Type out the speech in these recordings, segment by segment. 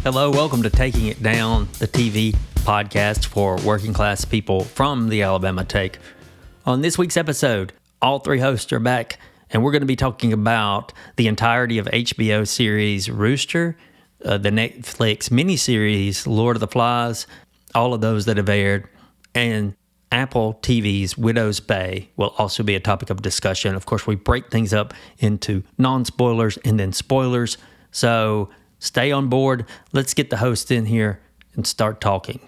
Hello, welcome to Taking It Down, the TV podcast for working class people from the Alabama Take. On this week's episode, all three hosts are back, and we're going to be talking about the entirety of HBO series Rooster, the Netflix miniseries Lord of the Flies, all of those that have aired, and Apple TV's Widow's Bay will also be a topic of discussion. Of course, we break things up into non-spoilers and then spoilers, so stay on board. Let's get the host in here and start talking.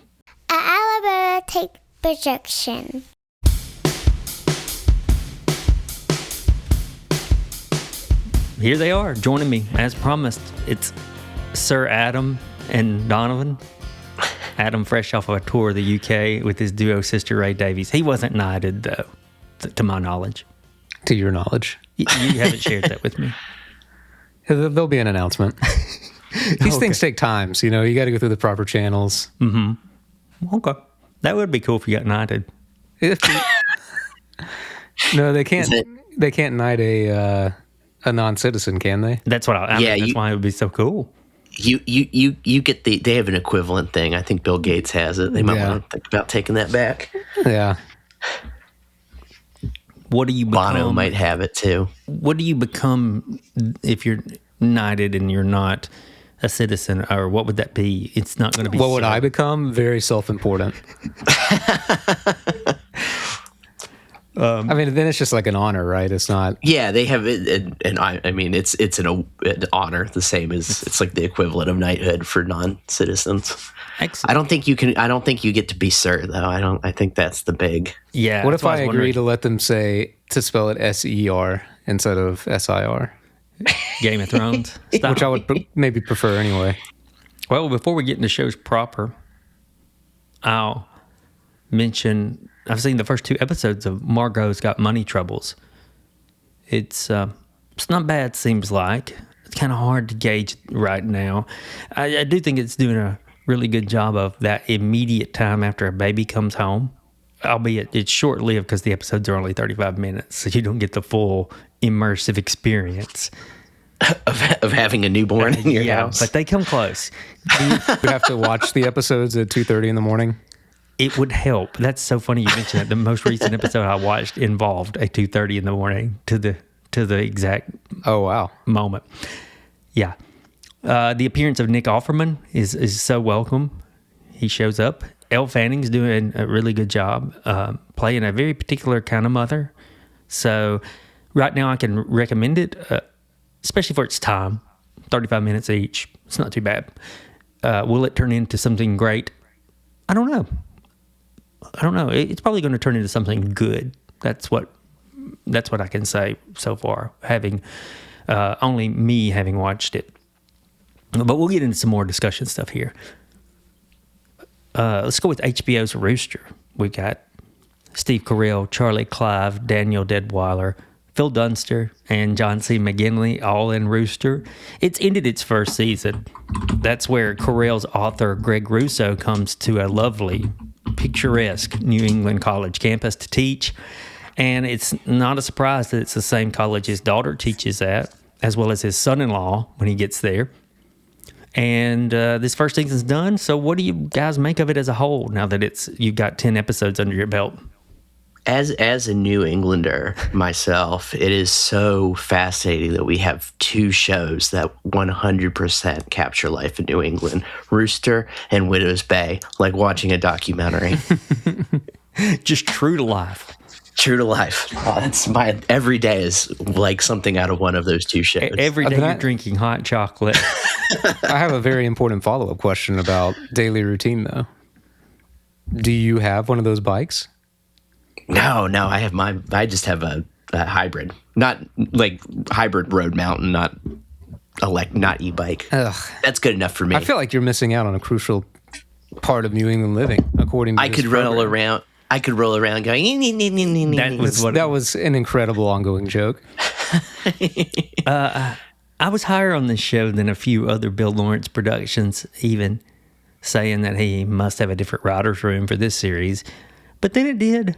Alabama Take projection. Here they are, joining me as promised. It's Sir Adam and Donovan. Adam, fresh off of a tour of the UK with his duo sister Ray Davies. He wasn't knighted, though, to my knowledge. To your knowledge. You haven't shared that with me. There'll be an announcement. These things take time, so, you got to go through the proper channels. Mm-hmm. Okay. That would be cool if you got knighted. No, they can't. They can't knight a non-citizen, can they? That's what that's why it would be so cool. You get they have an equivalent thing. I think Bill Gates has it. They might want to think about taking that back. Yeah. What do you become? Bono might have it too. What do you become if you're knighted and you're not a citizen, or what would that be? It's not going to be. What would I become? Very self-important. Then it's just like an honor, right? It's not. Yeah, they have it, and I mean, it's an honor, the same as it's like the equivalent of knighthood for non-citizens. Excellent. I don't think you can. I don't think you get to be sir, though. I think that's the big. Yeah. What if I agree to let them to spell it SER instead of SIR? Game of Thrones style. Which I would maybe prefer anyway. Well, before we get into shows proper, I'll mention I've seen the first 2 episodes of Margo's Got Money Troubles. It's not bad, seems like. It's kind of hard to gauge right now. I do think it's doing a really good job of that immediate time after a baby comes home, albeit it's short-lived because the episodes are only 35 minutes, so you don't get the full immersive experience of having a newborn in your house. But they come close. You have to watch the episodes at 2:30 in the morning. It would help. That's so funny you mentioned that. The most recent episode I watched involved a 2:30 in the morning to the exact moment. Yeah. The appearance of Nick Offerman is so welcome. He shows up. Elle Fanning's doing a really good job playing a very particular kind of mother. So right now I can recommend it, especially for its time, 35 minutes each. It's not too bad. Will it turn into something great? I don't know. It's probably going to turn into something good. That's what I can say so far, having only me having watched it. But we'll get into some more discussion stuff here. Let's go with HBO's Rooster. We've got Steve Carell, Charlie Clive, Daniel Deadwyler, Phil Dunster, and John C. McGinley, all in Rooster. It's ended its first season. That's where Carell's author, Greg Russo, comes to a lovely, picturesque New England college campus to teach. And it's not a surprise that it's the same college his daughter teaches at, as well as his son-in-law when he gets there. And this first season's done. So what do you guys make of it as a whole now that you've got 10 episodes under your belt? As a New Englander myself, it is so fascinating that we have 2 shows that 100% capture life in New England, Rooster and Widow's Bay, like watching a documentary. Just true to life. True to life. That's every day is like something out of one of those 2 shows. Every day you're drinking hot chocolate. I have a very important follow-up question about daily routine, though. Do you have one of those bikes? No, I just have a hybrid, not like hybrid road mountain, not e-bike. Ugh. That's good enough for me. I feel like you're missing out on a crucial part of New England living, according to I could roll around going. That was an incredible ongoing joke. I was higher on this show than a few other Bill Lawrence productions, even saying that he must have a different writer's room for this series. But then it did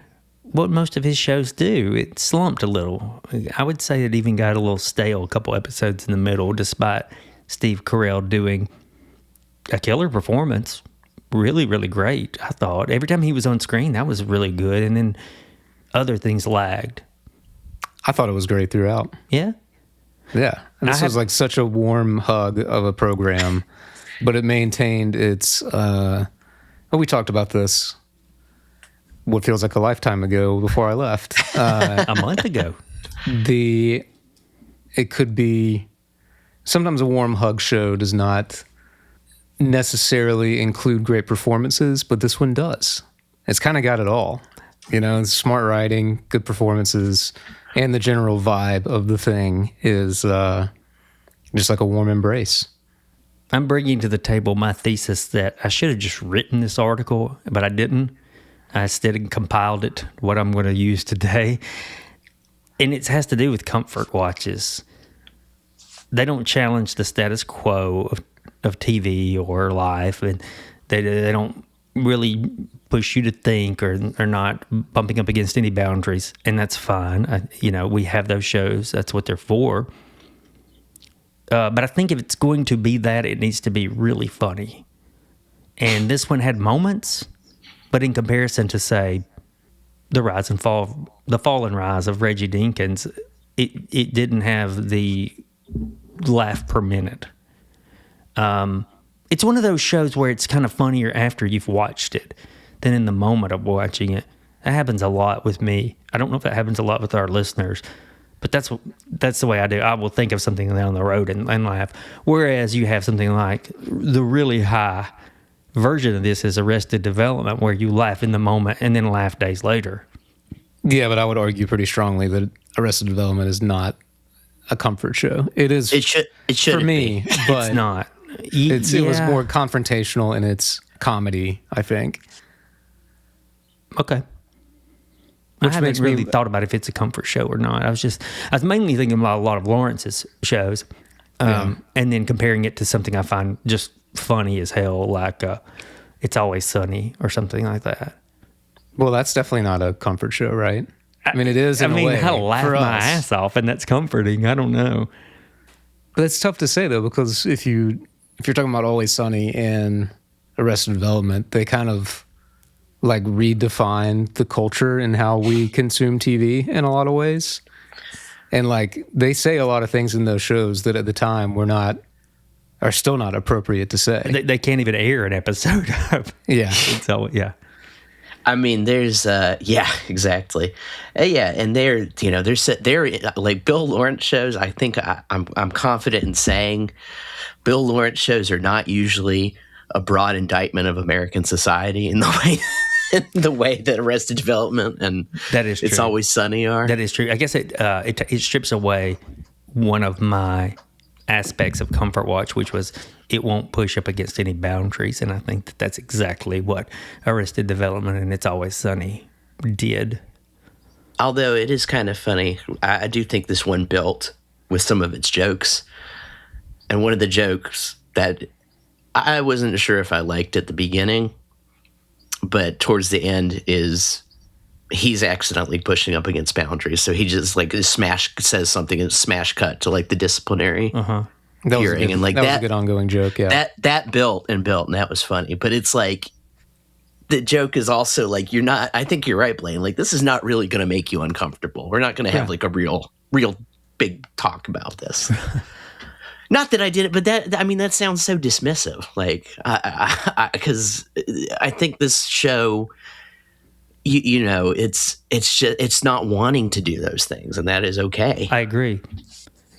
what most of his shows do. It slumped a little. I would say it even got a little stale a couple episodes in the middle, despite Steve Carell doing a killer performance. Really, really great, I thought. Every time he was on screen, that was really good. And then other things lagged. I thought it was great throughout. Yeah? Yeah. And this was like such a warm hug of a program, but it maintained its... we talked about this, what feels like a lifetime ago before I left. A month ago. It could be... Sometimes a warm hug show does not necessarily include great performances, but this one does. It's kind of got it all. You know, it's smart writing, good performances, and the general vibe of the thing is just like a warm embrace. I'm bringing to the table my thesis that I should have just written this article, but I didn't. I instead compiled it, what I'm going to use today. And it has to do with comfort watches. They don't challenge the status quo of TV or life, and they don't really push you to think or not bumping up against any boundaries, and that's fine. We have those shows. That's what they're for. But I think if it's going to be that, it needs to be really funny. And this one had moments, but in comparison to, say, the fall and rise of Reggie Dinkins, it didn't have the laugh per minute. It's one of those shows where it's kind of funnier after you've watched it than in the moment of watching it. That happens a lot with me. I don't know if that happens a lot with our listeners, but that's the way I do. I will think of something down the road and laugh. Whereas you have something like the really high version of this is Arrested Development, where you laugh in the moment and then laugh days later. Yeah, but I would argue pretty strongly that Arrested Development is not a comfort show. It is. It should for me, but it's not. It was more confrontational in its comedy, I think. Okay. I haven't really thought about if it's a comfort show or not. I was mainly thinking about a lot of Lawrence's shows, and then comparing it to something I find just funny as hell, like It's Always Sunny or something like that. Well, that's definitely not a comfort show, right? I mean, it is in a way. I laugh my ass off, and that's comforting. I don't know. But it's tough to say, though, because if you're talking about Always Sunny and Arrested Development, they kind of like redefine the culture and how we consume TV in a lot of ways. And like they say a lot of things in those shows that at the time are still not appropriate to say. They can't even air an episode of. Yeah. Yeah. I mean, there's, exactly. And they're like Bill Lawrence shows. I think I'm confident in saying Bill Lawrence shows are not usually a broad indictment of American society in the way that Arrested Development and that is true. It's Always Sunny are. That is true. I guess it strips away one of my aspects of Comfort Watch, which was it won't push up against any boundaries, and I think that's exactly what Arrested Development and It's Always Sunny did. Although it is kind of funny, I do think this one built with some of its jokes, and one of the jokes that I wasn't sure if I liked at the beginning, but towards the end is he's accidentally pushing up against boundaries. So he just like says something and smash cut to like the disciplinary hearing. And like that was a good ongoing joke. Yeah. That built, and that was funny. But it's like the joke is also like, I think you're right, Blaine. Like this is not really going to make you uncomfortable. We're not going to have like a real big talk about this. Not that I did it, but that sounds so dismissive. Like, because I think this show, it's not wanting to do those things, and that is okay. I agree.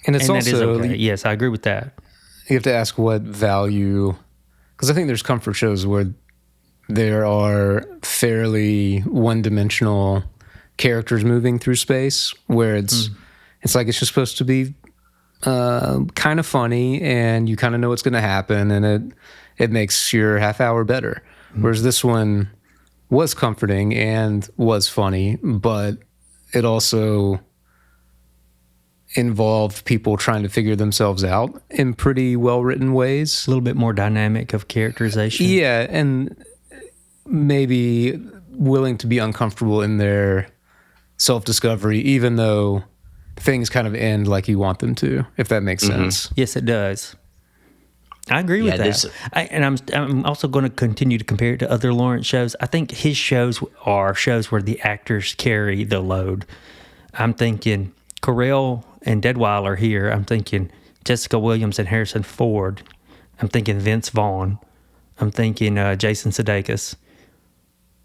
And it's also, that is okay. Yes, I agree with that. You have to ask what value, because I think there's comfort shows where there are fairly one-dimensional characters moving through space, where it's like it's just supposed to be kind of funny, and you kind of know what's going to happen, and it makes your half hour better. Whereas this one was comforting and was funny, but it also involved people trying to figure themselves out in pretty well-written ways. A little bit more dynamic of characterization. Yeah, and maybe willing to be uncomfortable in their self-discovery, even though things kind of end like you want them to, if that makes sense. Yes, it does. I agree with that. I'm also going to continue to compare it to other Lawrence shows. I think his shows are shows where the actors carry the load. I'm thinking Carell and Deadweiler here. I'm thinking Jessica Williams and Harrison Ford. I'm thinking Vince Vaughn. I'm thinking Jason Sudeikis.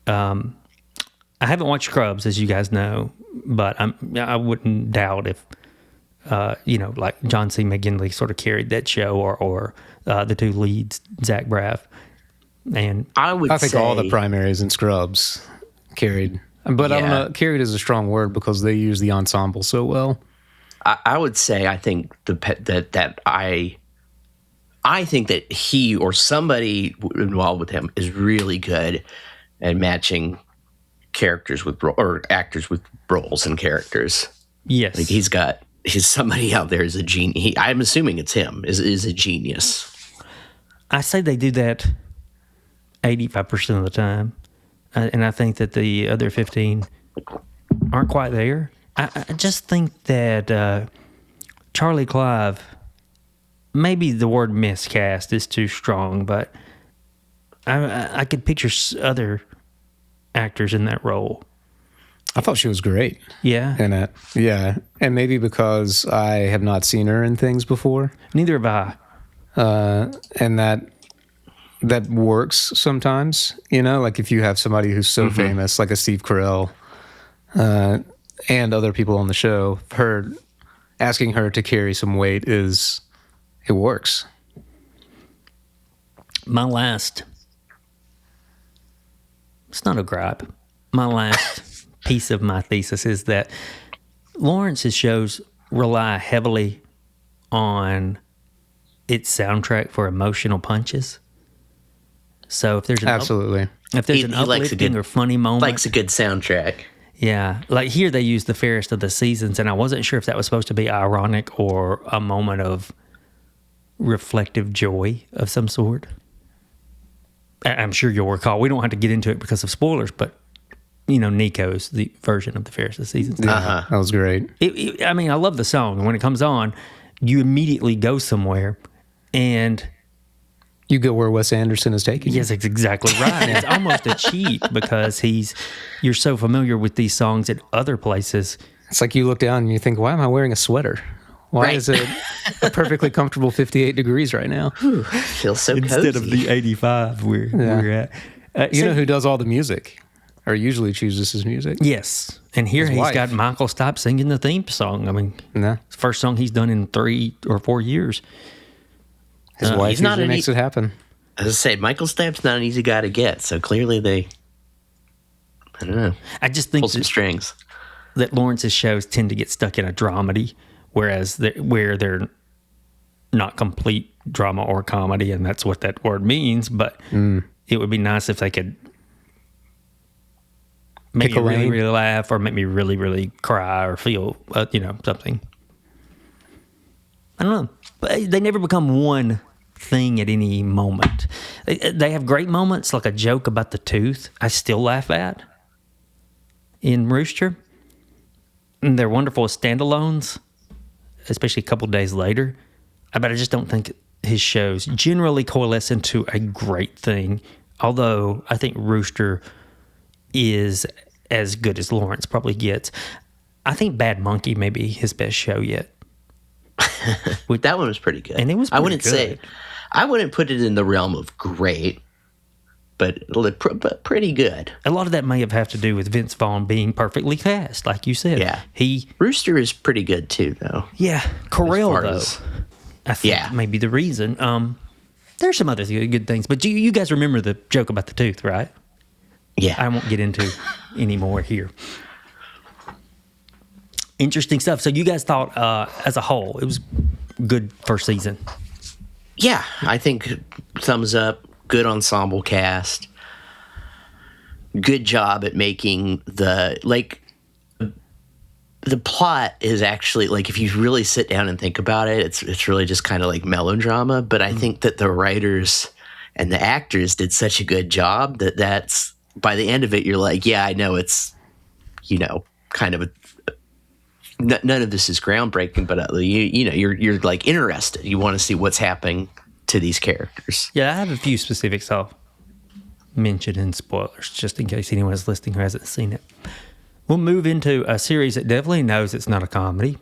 I haven't watched Scrubs, as you guys know, but I wouldn't doubt if like John C. McGinley sort of carried that show, or the two leads, Zach Braff. And I think all the primaries in Scrubs carried, but I don't know. Carried is a strong word because they use the ensemble so well. I would say I think I think that he or somebody involved with him is really good at matching actors with roles and characters. Yes, like he's somebody out there is a genius. I'm assuming it's him is a genius. I say they do that 85% of the time, and I think that the other 15 aren't quite there. I just think that Charlie Clive, maybe the word miscast is too strong, but I could picture other actors in that role. I thought she was great. Yeah. In it. Yeah. And maybe because I have not seen her in things before. Neither have I. And that works sometimes, like if you have somebody who's so famous, like a Steve Carell, and other people on the show, asking her to carry some weight it works. It's not a gripe. My last piece of my thesis is that Lawrence's shows rely heavily on its soundtrack for emotional punches. So if there's an uplifting or funny moment, likes a good soundtrack. Yeah, like here they use the Fairest of the Seasons, and I wasn't sure if that was supposed to be ironic or a moment of reflective joy of some sort. I'm sure you'll recall. We don't have to get into it because of spoilers, but Nico's the version of the Fairest of the Seasons. Yeah, that was great. I love the song, and when it comes on, you immediately go somewhere, and you go where Wes Anderson is taking you. Yes, that's exactly right. It's almost a cheat because you're so familiar with these songs at other places. It's like you look down and you think, why am I wearing a sweater? Why is it a perfectly comfortable 58 degrees right now? Feels so cozy. Instead of the 85 we're at. You know who does all the music? Or usually chooses his music? Yes. And here he's got Michael Stipe singing the theme song. It's the first song he's done in 3 or 4 years. His wife usually makes it happen. As I say, Michael Stipe's not an easy guy to get, so clearly I don't know. I just think pull some strings. That Lawrence's shows tend to get stuck in a dramedy, whereas where they're not complete drama or comedy, and that's what that word means. But it would be nice if they could make me really, really laugh, or make me really, really cry, or feel something. I don't know, but they never become one thing at any moment. They have great moments, like a joke about the tooth I still laugh at in Rooster. And they're wonderful as standalones, especially a couple days later. But I just don't think his shows generally coalesce into a great thing. Although I think Rooster is as good as Lawrence probably gets. I think Bad Monkey may be his best show yet. That one was pretty good. And it was I wouldn't put it in the realm of great, but pretty good. A lot of that may have to do with Vince Vaughn being perfectly cast, like you said. Yeah. Rooster is pretty good too, though. Yeah. Carell, though, I think may be the reason. There's some other good things, but you guys remember the joke about the tooth, right? Yeah. I won't get into any more here. Interesting stuff. So you guys thought, as a whole, it was good first season? Yeah, I think thumbs up. Good ensemble cast. Good job at making the plot is actually, like, if you really sit down and think about it, it's really just kind of like melodrama. But I think that the writers and the actors did such a good job that's by the end of it, you're like, yeah, I know it's, kind of none of this is groundbreaking, but you're like interested. You want to see what's happening to these characters. Yeah, I have a few specifics I'll mention in spoilers, just in case anyone is listening who hasn't seen it. We'll move into a series that definitely knows it's not a comedy.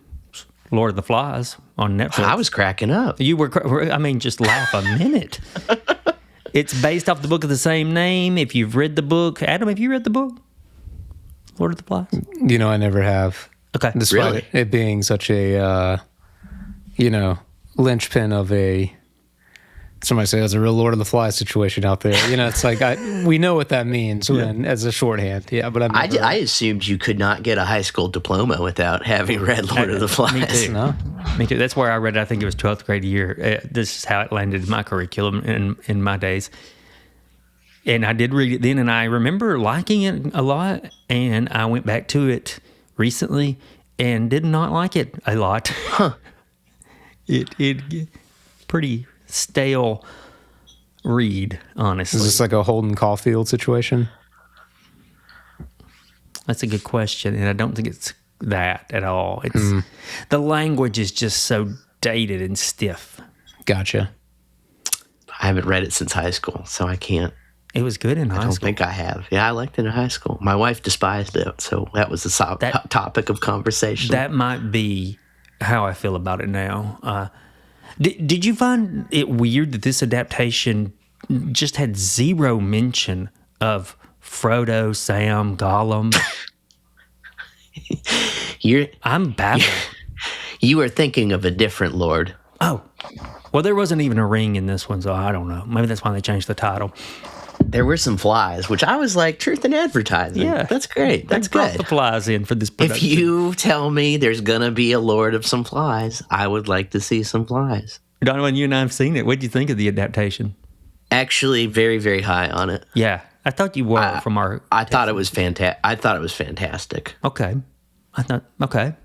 Lord of the Flies on Netflix. I was cracking up. You were, just laugh a minute. It's based off the book of the same name. If you've read the book, Adam, have you read the book? Lord of the Flies? I never have. Okay. Despite it being such a, linchpin of a, somebody say it's a real Lord of the Flies situation out there. It's like, we know what that means as a shorthand. Yeah, but I assumed you could not get a high school diploma without having read Lord of the Flies. Me too. No? Me too. That's where I read it. I think it was 12th grade year. This is how it landed in my curriculum in my days. And I did read it then, and I remember liking it a lot. And I went back to it recently and did not like it a lot. Huh. It pretty stale read, honestly. Is this like a Holden Caulfield situation? That's a good question, and I don't think it's that at all. It's the language is just so dated and stiff. Gotcha. I haven't read it since high school, so I can't. It was good in high school. I don't think I have. Yeah, I liked it in high school. My wife despised it, so that was the topic of conversation. That might be how I feel about it now. Did you find it weird that this adaptation just had zero mention of Frodo, Sam, Gollum? I'm baffled. You are thinking of a different Lord. Oh, well, there wasn't even a ring in this one, so I don't know. Maybe that's why they changed the title. There were some flies, which I was like, truth in advertising. Yeah. That's great. That's They brought good. the flies in for this production. If you tell me there's going to be a Lord of some flies, I would like to see some flies. Donovan, you and I have seen it. What did you think of the adaptation? Actually, very, very high on it. Yeah, I thought you were from our... I thought it was fantastic. Okay. Okay.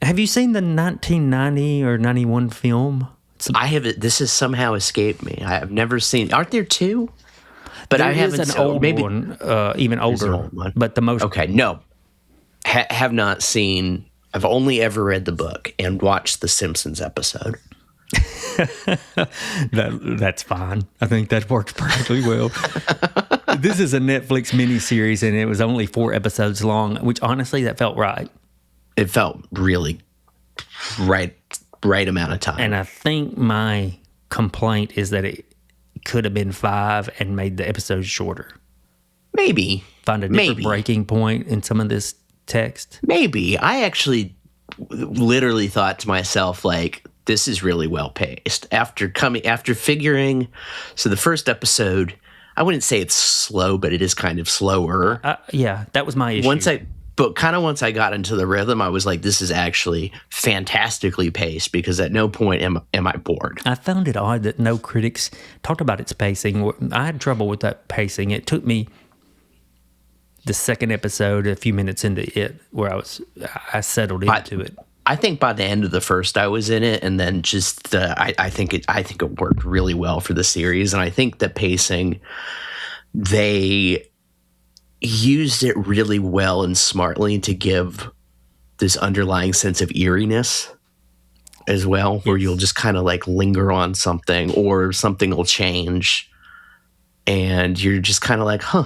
Have you seen the 1990 or 91 film? I haven't. This has somehow escaped me. I have never seen. Aren't there two? But There I haven't. is an old one, even older, old one. but the most... Okay, no. Have not seen. I've only ever read the book and watched the Simpsons episode. That's fine. I think that works perfectly well. This is a Netflix miniseries, and it was only 4 episodes long, which honestly, that felt right. It felt really right amount of time. And I think my complaint is that it could have been 5 and made the episodes shorter. Maybe. Find a different breaking point in some of this text. Maybe. I actually literally thought to myself, like, this is really well paced. After figuring, so the first episode, I wouldn't say it's slow, but it is kind of slower. Yeah, that was my issue. Once I got into the rhythm, I was like, this is actually fantastically paced, because at no point am I bored. I found it odd that no critics talked about its pacing. I had trouble with that pacing. It took me the second episode, a few minutes into it, where I settled into it. I think by the end of the first, I was in it, and then just I think it worked really well for the series, and I think the pacing, they used it really well and smartly to give this underlying sense of eeriness as well, where you'll just kind of like linger on something, or something will change, and you're just kind of like, huh.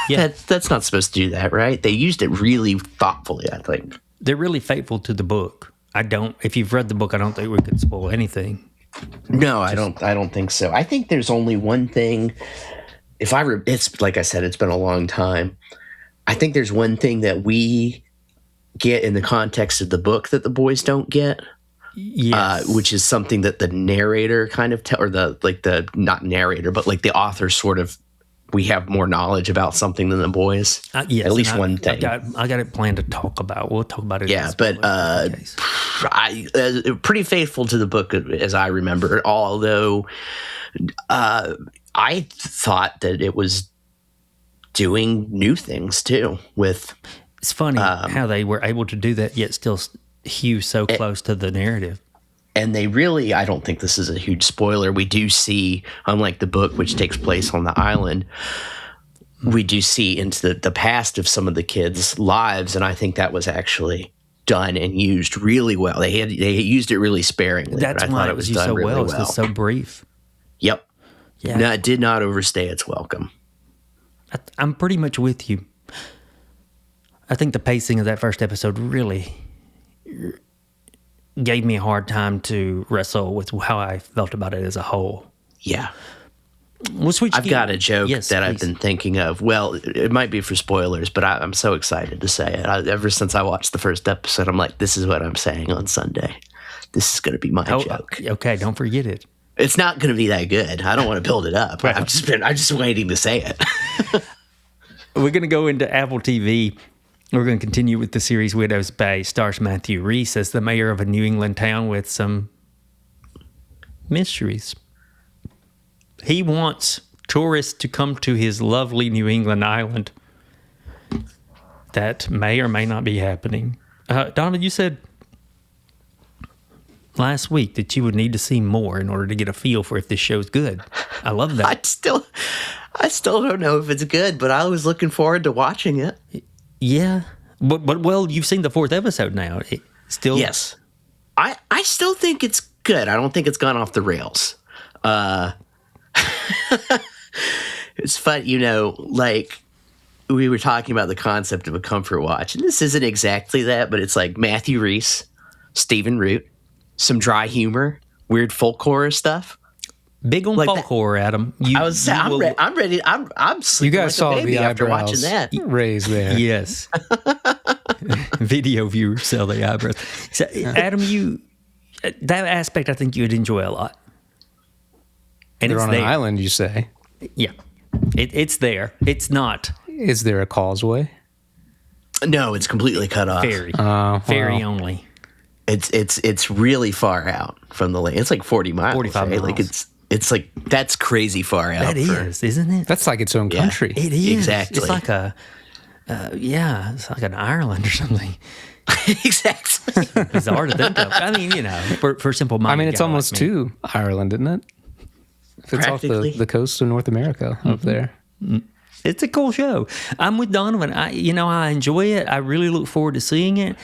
Yeah, that's not supposed to do that, right? They used it really thoughtfully, I think. They're really faithful to the book. If you've read the book, I don't think we could spoil anything. No, I don't think so. I think there's only one thing. It's like I said, it's been a long time. I think there's one thing that we get in the context of the book that the boys don't get. Yes. Which is something that the narrator kind of not narrator, but like the author sort of, we have more knowledge about something than the boys. Yes, at least one thing. I got it planned to talk about. We'll talk about it. Yeah, but pretty faithful to the book as I remember. Although I thought that it was doing new things too. It's funny how they were able to do that, yet still hew so close to the narrative. And they really, I don't think this is a huge spoiler. We do see, unlike the book, which takes place on the island, we do see into the past of some of the kids' lives. And I think that was actually done and used really well. They used it really sparingly. That's why it was used so well. It's just so brief. Yep. Yeah. No, it did not overstay its welcome. I'm pretty much with you. I think the pacing of that first episode really gave me a hard time to wrestle with how I felt about it as a whole. Yeah. We'll switch I've got a joke yes, that please. I've been thinking of. Well, it might be for spoilers, but I'm so excited to say it. Ever since I watched the first episode, I'm like, this is what I'm saying on Sunday. This is going to be my joke. Okay, don't forget it. It's not going to be that good. I don't want to build it up. I'm just waiting to say it. We're going to go into Apple TV. We're going to continue with the series Widow's Bay. Stars Matthew Rhys as the mayor of a New England town with some mysteries. He wants tourists to come to his lovely New England island. That may or may not be happening. Donovan, you said last week that you would need to see more in order to get a feel for if this show's good. I love that. I still don't know if it's good, but I was looking forward to watching it. Yeah, but well, you've seen the 4th episode now. Yes, I still think it's good. I don't think it's gone off the rails. It's fun, like we were talking about the concept of a comfort watch, and this isn't exactly that, but it's like Matthew Rhys, Stephen Root, some dry humor, weird folk horror stuff. Big on like folk horror, Adam. I'm ready. I'm sleeping you guys like a saw baby the after eyebrows watching that. raised there. Yes. Video viewers sell the eyebrows. So, Adam, that aspect I think you would enjoy a lot. And They're it's on there. an island, you say? Yeah. It's there. It's not Is there a causeway? No, it's completely cut off. ferry. Wow. Ferry only. It's really far out from the lake. It's like 40 miles. 45 right? miles. Like it's like that's crazy far out. That is, isn't it? That's like its own country. It is. Exactly. It's like it's like an Ireland or something. Exactly. Bizarre to think of. I mean, for simple minded. I mean, it's almost to Ireland, isn't it? If it's off the coast of North America up there. It's a cool show. I'm with Donovan. I enjoy it. I really look forward to seeing it.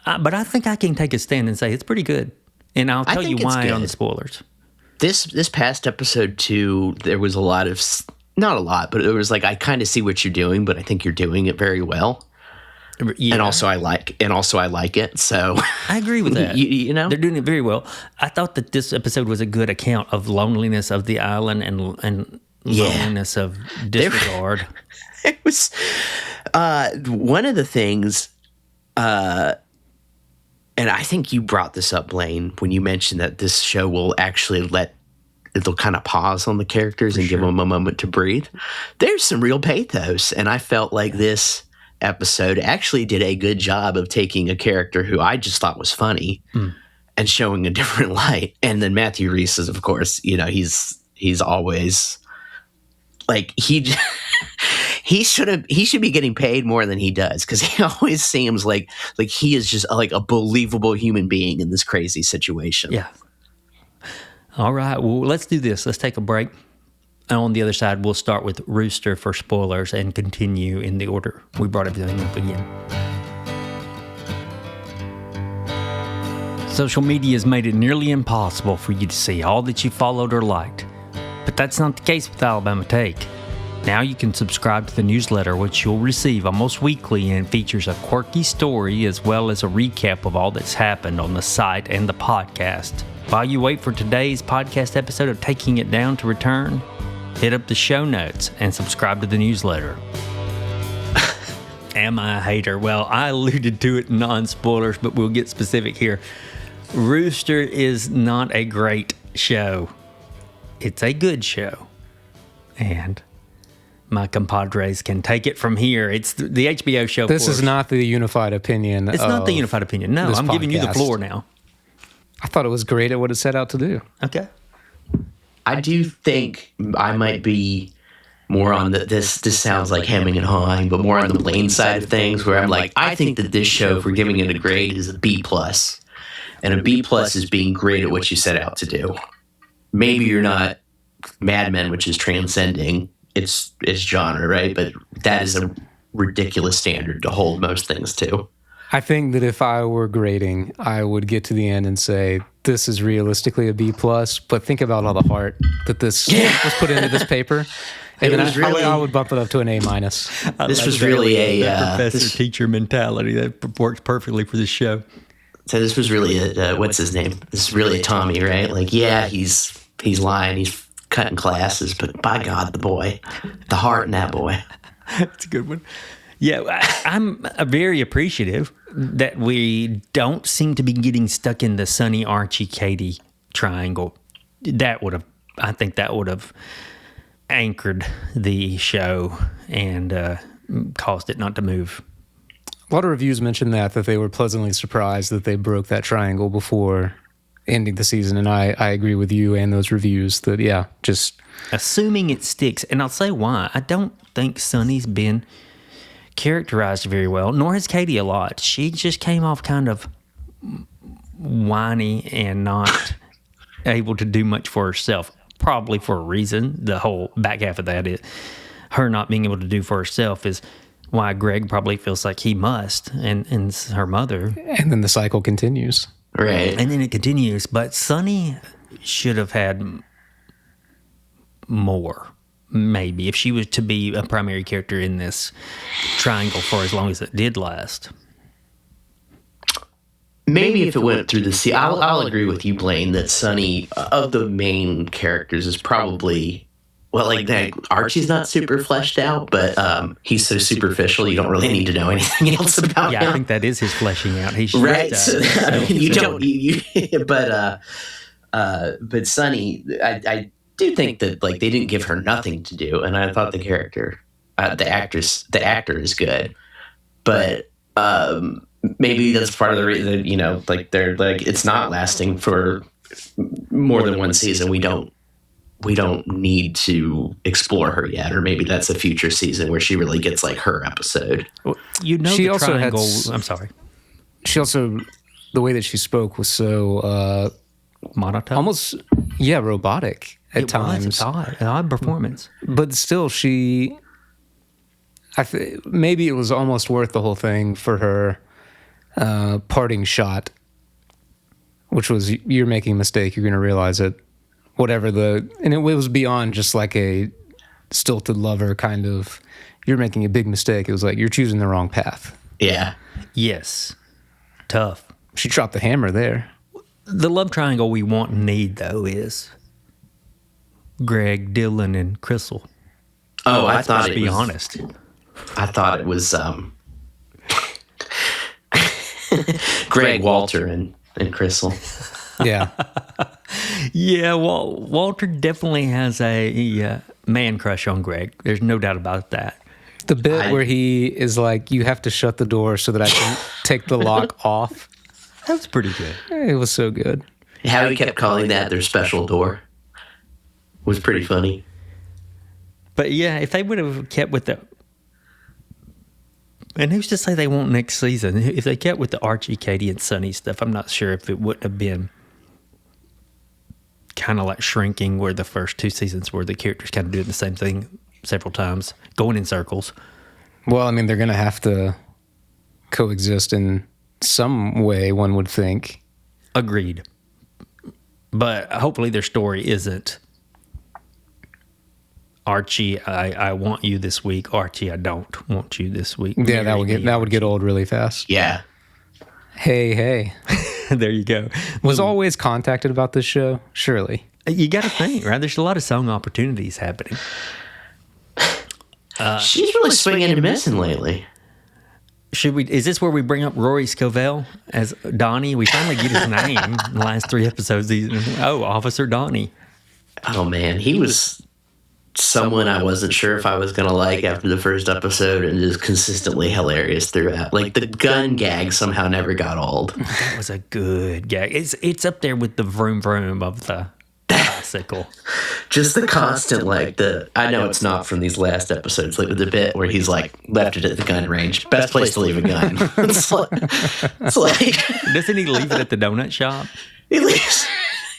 But I think I can take a stand and say it's pretty good. And I'll tell you why on the spoilers. This past episode too, there was a lot of, not a lot, but it was like, I kind of see what you're doing, but I think you're doing it very well. Yeah. And also I like it. So I agree with that. They're doing it very well. I thought that this episode was a good account of loneliness of the island and loneliness of disregard. It was one of the things, and I think you brought this up, Blaine, when you mentioned that this show will actually it'll kind of pause on the characters and give them a moment to breathe. There's some real pathos, and I felt like this episode actually did a good job of taking a character who I just thought was funny and showing a different light. And then Matthew Rhys is, of course, he's always like he should be getting paid more than he does, because he always seems like he is just like a believable human being in this crazy situation. Yeah. All right. Well, let's do this. Let's take a break. And on the other side, we'll start with Rooster for spoilers and continue in the order we brought everything up again. Social media has made it nearly impossible for you to see all that you followed or liked. But that's not the case with Alabama Take. Now you can subscribe to the newsletter, which you'll receive almost weekly, and features a quirky story as well as a recap of all that's happened on the site and the podcast. While you wait for today's podcast episode of Taking It Down to return, hit up the show notes and subscribe to the newsletter. Am I a hater? Well, I alluded to it in non-spoilers, but we'll get specific here. Rooster is not a great show. It's a good show. And my compadres can take it from here. It's the HBO show. This is not the unified opinion. It's not the unified opinion. No, I'm giving you the floor now. I thought it was great at what it set out to do. Okay. I do think I might be more on this sounds like hemming and hawing, but more on the Blaine side of things, where I'm like, I think that this show, if we're giving it a grade, is a B+. And a B+ is being great at what you set out to do. Maybe you're not Mad Men, which is transcending its genre, right? But that is a ridiculous standard to hold most things to. I think that if I were grading, I would get to the end and say, this is realistically a B+, but think about all the heart that this was put into this paper. And then I would bump it up to an A-. This was really a professor-teacher mentality that works perfectly for this show. So this was really what's his name? This is really a Tommy, right? Like, yeah, he's lying, he's cutting classes, but by God, the heart in that boy. That's a good one. Yeah, I'm very appreciative that we don't seem to be getting stuck in the Sonny, Archie, Katie triangle. I think that would have anchored the show and caused it not to move. A lot of reviews mentioned that they were pleasantly surprised that they broke that triangle before ending the season, and I agree with you and those reviews that, yeah, just... Assuming it sticks, and I'll say why. I don't think Sonny's been characterized very well, nor has Katie a lot. She just came off kind of whiny and not able to do much for herself, probably for a reason. The whole back half of that is her not being able to do for herself is why Greg probably feels like he must, and her mother. And then the cycle continues. Right. And then it continues. But Sonny should have had more, maybe, if she was to be a primary character in this triangle for as long as it did last. Maybe if it went through the sea, I'll agree with you, Blaine, that Sonny, of the main characters, is probably... Well, like Archie's not super fleshed out, but he's so superficial you don't really need to know anything else about him. Yeah, I think that is his fleshing out. He's right. Just, I mean, you don't. But Sonny, I do think that like they didn't give her nothing to do, and I thought the character, the actor is good, but maybe that's part of the reason. You know, like they're like it's not lasting for more than one season. We don't need to explore her yet, or maybe that's a future season where she really gets like her episode. Well, you know, she the also triangle. I'm sorry. She also, the way that she spoke was so monotone, almost robotic at times. It's an odd performance, but still, maybe it was almost worth the whole thing for her parting shot, which was, "You're making a mistake. You're going to realize it." And it was beyond just like a stilted lover kind of, "You're making a big mistake." It was like, "You're choosing the wrong path." Yeah. Yes. Tough. She dropped the hammer there. The love triangle we want and need, though, is Greg, Dylan, and Crystal. Oh, I thought it was... be honest. I thought it was Greg, Walter, and Crystal. Yeah. Yeah, well, Walter definitely has a man crush on Greg. There's no doubt about that. The bit where he is like, "You have to shut the door so that I can take the lock off." That was pretty good. It was so good. How he kept calling that their special door was pretty funny. But yeah, if they would have kept with the... And who's to say they won't next season? If they kept with the Archie, Katie, and Sonny stuff, I'm not sure if it wouldn't have been kind of like Shrinking, where the first two seasons where the characters kind of doing the same thing several times, going in circles. Well, I mean, they're going to have to coexist in some way, one would think. Agreed. But hopefully their story isn't Archie, I want you this week. Archie, I don't want you this week. Yeah, that would get old really fast. Yeah. Hey. There you go. Was always contacted about this show? Surely. You got to think, right? There's a lot of song opportunities happening. She's really swinging and missing lately. Is this where we bring up Rory Scovel as Donnie? We finally get his name in the last 3 episodes. Officer Donnie. Oh man, he was someone I wasn't sure if I was going to like after the first episode, and just consistently hilarious throughout. Like the gun gag somehow never got old. That was a good gag. It's up there with the vroom vroom of the bicycle. Just the constant, like I know it's not from these last episodes, like the bit where he's like left it at the gun range. Best place to leave a gun. It's like doesn't he leave it at the donut shop? He leaves.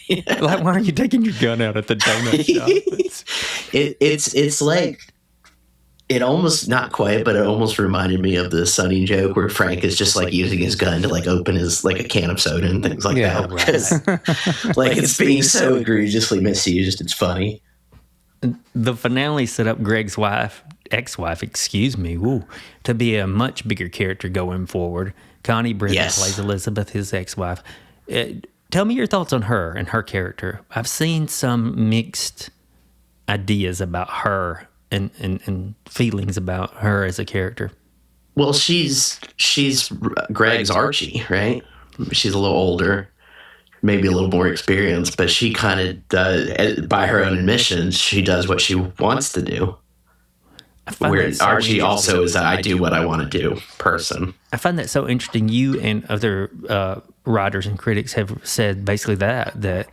Yeah. Like, why aren't you taking your gun out at the donut shop? It's like It almost, not quite, but it almost reminded me of the Sunny joke where Frank is just like using his gun to like open his like a can of soda and things like that. Because like it's being so egregiously misused, it's funny. The finale set up Greg's ex-wife, to be a much bigger character going forward. Connie Britton plays Elizabeth, his ex-wife. Tell me your thoughts on her and her character. I've seen some mixed ideas about her and feelings about her as a character. Well, she's Greg's Archie, right? She's a little older, maybe a little more experienced, but she kind of does, by her own admission, she does what she wants to do. Where Archie also is I do what I want to do person. I find that so interesting. You and other writers and critics have said basically that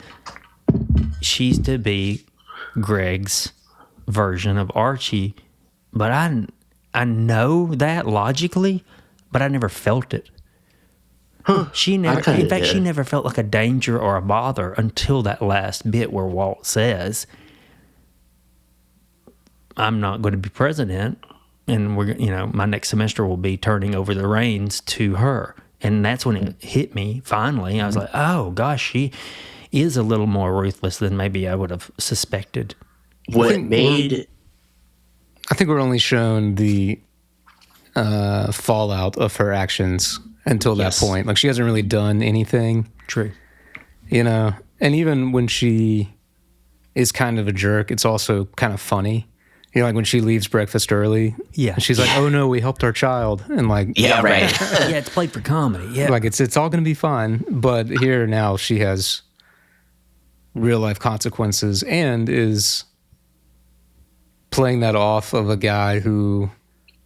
she's to be Greg's version of Archie, but I know that logically, but I never felt it. She never felt like a danger or a bother until that last bit where Walt says, "I'm not going to be president, and my next semester will be turning over the reins to her." And that's when it hit me. Finally, I was like, "Oh gosh, she is a little more ruthless than maybe I would have suspected." I think we're only shown the fallout of her actions until that point. Like, she hasn't really done anything. True. And even when she is kind of a jerk, it's also kind of funny. Like when she leaves breakfast early. Yeah. She's like, "Oh no, we helped our child." And like, yeah, right. Yeah, it's played for comedy. Yeah. Like it's all going to be fine. But here now she has real life consequences and is playing that off of a guy who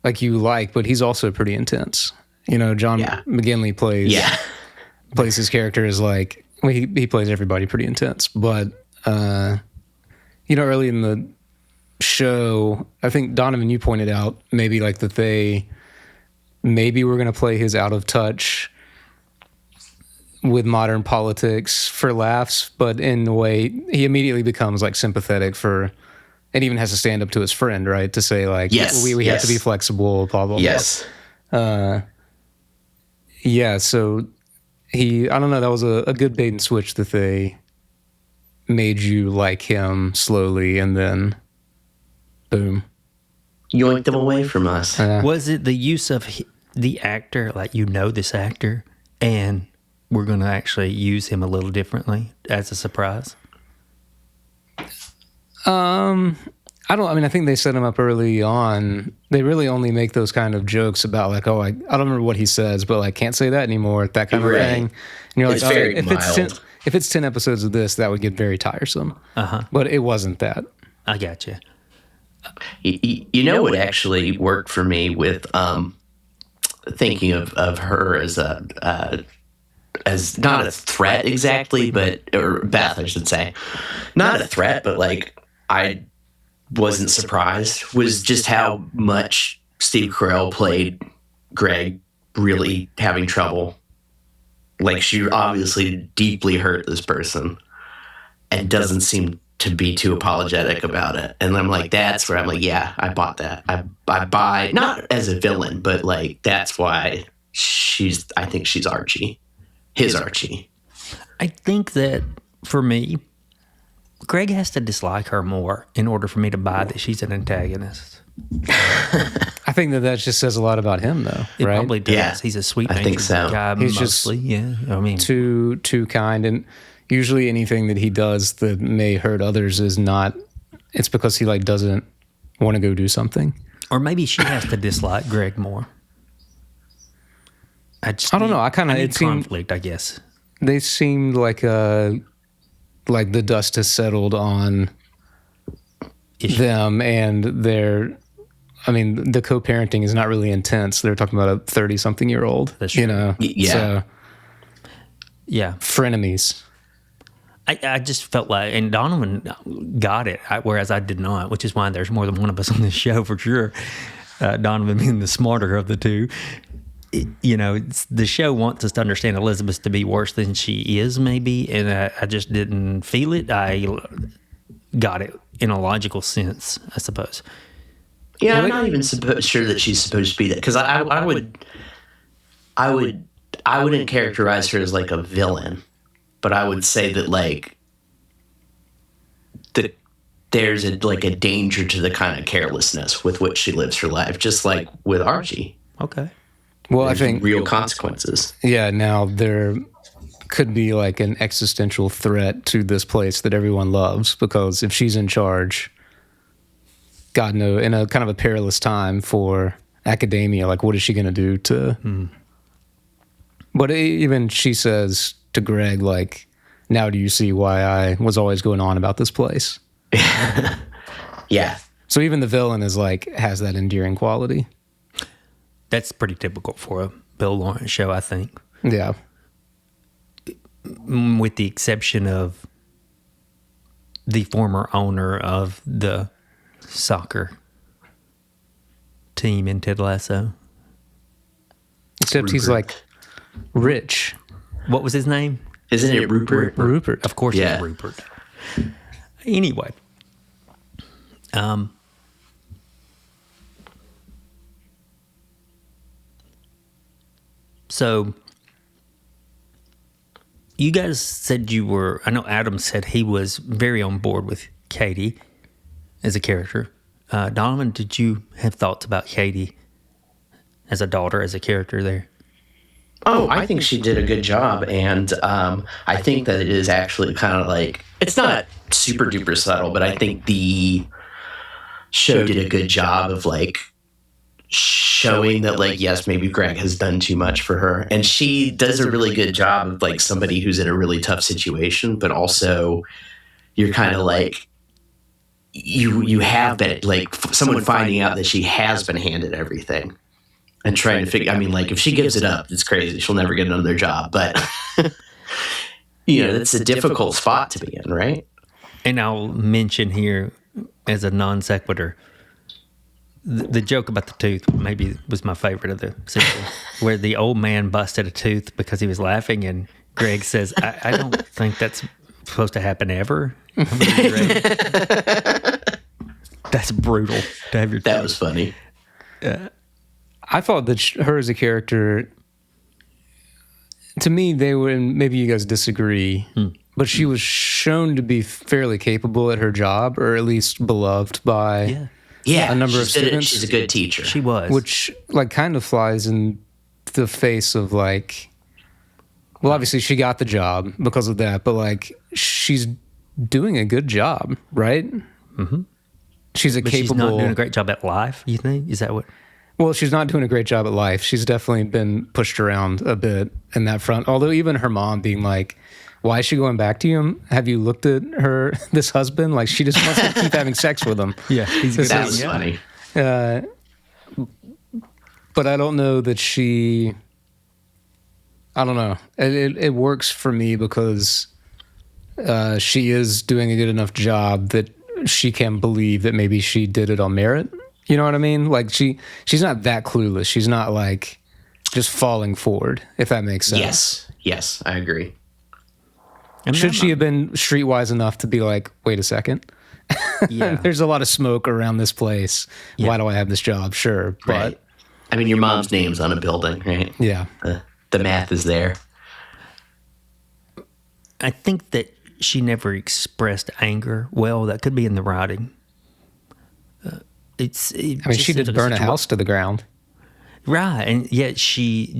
like you like, but he's also pretty intense. John McGinley plays his character as like, well, he plays everybody pretty intense. But, early in the show, I think Donovan, you pointed out maybe like that they maybe were going to play his out of touch with modern politics for laughs, but in a way he immediately becomes like sympathetic for, and even has to stand up to his friend, right? To say like, we have to be flexible, blah, blah, blah. So I don't know, that was a good bait and switch that they made you like him slowly and then boom. Yoinked them away from us. Was it the use of the actor, like this actor, and we're going to actually use him a little differently as a surprise? I think they set him up early on. They really only make those kind of jokes about like, I don't remember what he says, but like, can't say that anymore, that kind of thing. And you're like, if it's 10 episodes of this, that would get very tiresome. But it wasn't that. I got you. You know what actually worked for me with thinking of her as as not a threat exactly, or Beth, I should say, not a threat, but like I wasn't surprised, was just how much Steve Carell played Greg really having trouble. Like, she obviously deeply hurt this person and doesn't seem to be too apologetic about it. And I'm like, that's where I'm like, yeah, I bought that. I buy, not as a villain, but like, that's why I think she's Archie. His Archie. I think that for me, Greg has to dislike her more in order for me to buy that she's an antagonist. I think that just says a lot about him, though. It right? probably does. Yeah, he's a sweet I think so. guy. He's mostly, too kind, and usually anything that he does that may hurt others is not. It's because he like doesn't want to go do something, or maybe she has to dislike Greg more. I don't know. I kind of conflict, I guess. They seemed like the dust has settled on them, and the co-parenting is not really intense. They're talking about a 30-something-year-old. That's true. Yeah. So, yeah. Frenemies. I just felt like, and Donovan got it, whereas I did not, which is why there's more than one of us on this show for sure. Donovan being the smarter of the two. The show wants us to understand Elizabeth to be worse than she is, maybe, and I just didn't feel it. I got it in a logical sense, I suppose. Yeah, I'm not even sure that she's supposed to be that, because I wouldn't characterize her as like a villain, but I would say that like there's a danger to the kind of carelessness with which she lives her life, just like with Archie. Okay. Well, There's I think real consequences. Yeah, now there could be like an existential threat to this place that everyone loves, because if she's in charge, God knows, in a kind of a perilous time for academia, like what is she going to do to? But even she says to Greg, like, now do you see why I was always going on about this place? Yeah. So even the villain is like, has that endearing quality. That's pretty typical for a Bill Lawrence show, I think. Yeah. With the exception of the former owner of the soccer team in Ted Lasso. Except he's like rich. What was his name? Isn't it Rupert? Rupert. Of course Yeah. it's Rupert. Anyway. So you guys said I know Adam said he was very on board with Katie as a character. Donovan, did you have thoughts about Katie as a daughter, as a character there? Oh, I think she did a good job, and I think that it is actually kind of like, it's not super duper subtle, but I think the show did a good job of like showing that, like, yes, maybe Greg has done too much for her, and she does a really good job of like somebody who's in a really tough situation, but also you're kind of like, you have been like someone finding out that she has been handed everything and trying to figure, I mean, like, if she gives it up, it's crazy, she'll never get another job, but it's a difficult spot to be in, right? And I'll mention here as a non sequitur, the joke about the tooth maybe was my favorite of the season, where the old man busted a tooth because he was laughing, and Greg says, I don't think that's supposed to happen ever. That's brutal to have your That was funny. I thought that her as a character, to me, they were, and maybe you guys disagree, but she was shown to be fairly capable at her job, or at least beloved by a number of students. She's a good teacher. She was. Which, like, kind of flies in the face of, like, well, obviously she got the job because of that, but, like, she's doing a good job, right? Mm-hmm. She's capable... She's not doing a great job at life, you think? Is that what... Well, she's not doing a great job at life. She's definitely been pushed around a bit in that front. Although even her mom being like, why is she going back to him? Have you looked at this husband? Like, she just wants to keep having sex with him. Yeah, he's good. That was funny. But I don't know that she... I don't know. It works for me because she is doing a good enough job that she can believe that maybe she did it on merit. You know what I mean? Like, she's not that clueless. She's not, like, just falling forward, if that makes sense. Yes, I agree. Should she have been streetwise enough to be like, wait a second? Yeah. There's a lot of smoke around this place. Yeah. Why do I have this job? Sure. Right. But I mean, your mom's name's on a building, right? Yeah. The math is there. I think that she never expressed anger well. That could be in the writing. She did burn a house to the ground. Right. And yet she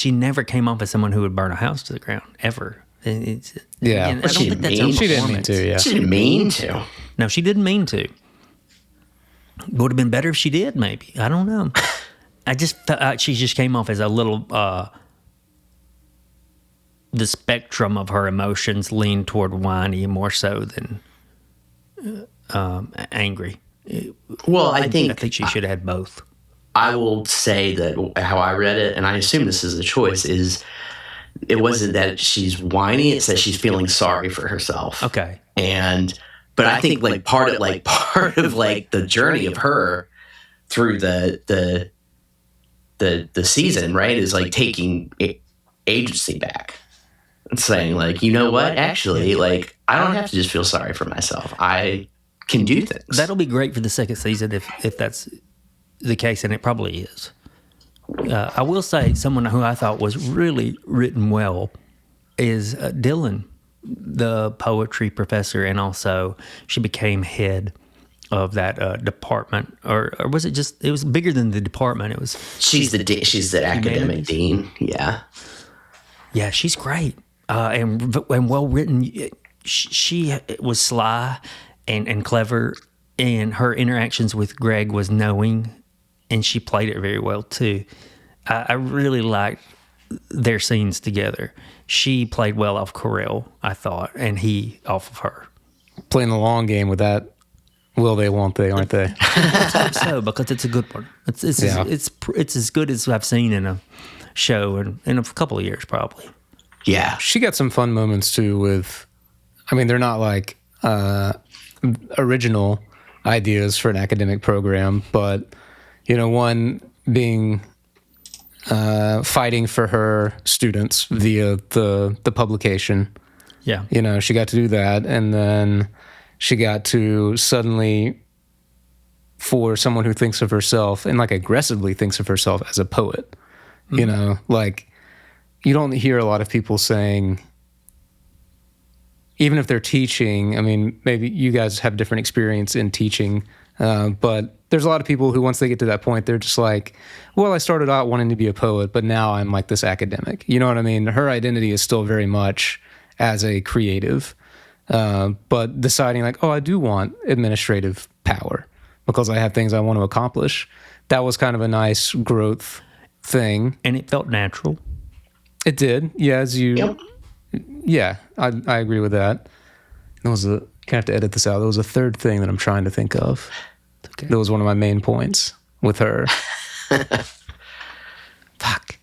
never came off as someone who would burn a house to the ground, ever. Yeah. I don't think that's her She didn't mean performance. to, yeah. She didn't mean to. No, she didn't mean to. Would have been better if she did, maybe. I don't know. I just felt she just came off as a little... the spectrum of her emotions leaned toward whiny more so than angry. Well, I think she should have had both. I will say that how I read it, and I assume this is a choice, is it wasn't that she's whiny, it's that she's feeling sorry for herself. Okay. But I think part of the journey of her through the season, right, is like taking agency back. And saying, like, you know what, actually, like, I don't have to just feel sorry for myself. I can do things. That'll be great for the second season if that's the case, and it probably is. I will say someone who I thought was really written well is Dylan, the poetry professor, and also she became head of that department, or was it just? It was bigger than the department. It was. She's the academic dean. Yeah, yeah, she's great and well written. She was sly and clever, and her interactions with Greg was knowing, and she played it very well too. I really liked their scenes together. She played well off Carell, I thought, and he off of her. Playing the long game with that. Will they, won't they, aren't they? Let's hope so, because it's a good one. It's as good as I've seen in a show in a couple of years, probably. Yeah. She got some fun moments, too, with... I mean, they're not like original ideas for an academic program, but, one being fighting for her students via the publication. Yeah. She got to do that, and then... She got to suddenly, for someone who thinks of herself and like aggressively thinks of herself as a poet, like you don't hear a lot of people saying, even if they're teaching, I mean, maybe you guys have different experience in teaching, but there's a lot of people who once they get to that point, they're just like, well, I started out wanting to be a poet, but now I'm like this academic. You know what I mean? Her identity is still very much as a creative. But deciding like, oh, I do want administrative power because I have things I want to accomplish. That was kind of a nice growth thing. And it felt natural. It did. Yeah, Yep. Yeah, I agree with that. There was gonna have to edit this out. There was a third thing that I'm trying to think of. Okay. That was one of my main points with her. Fuck.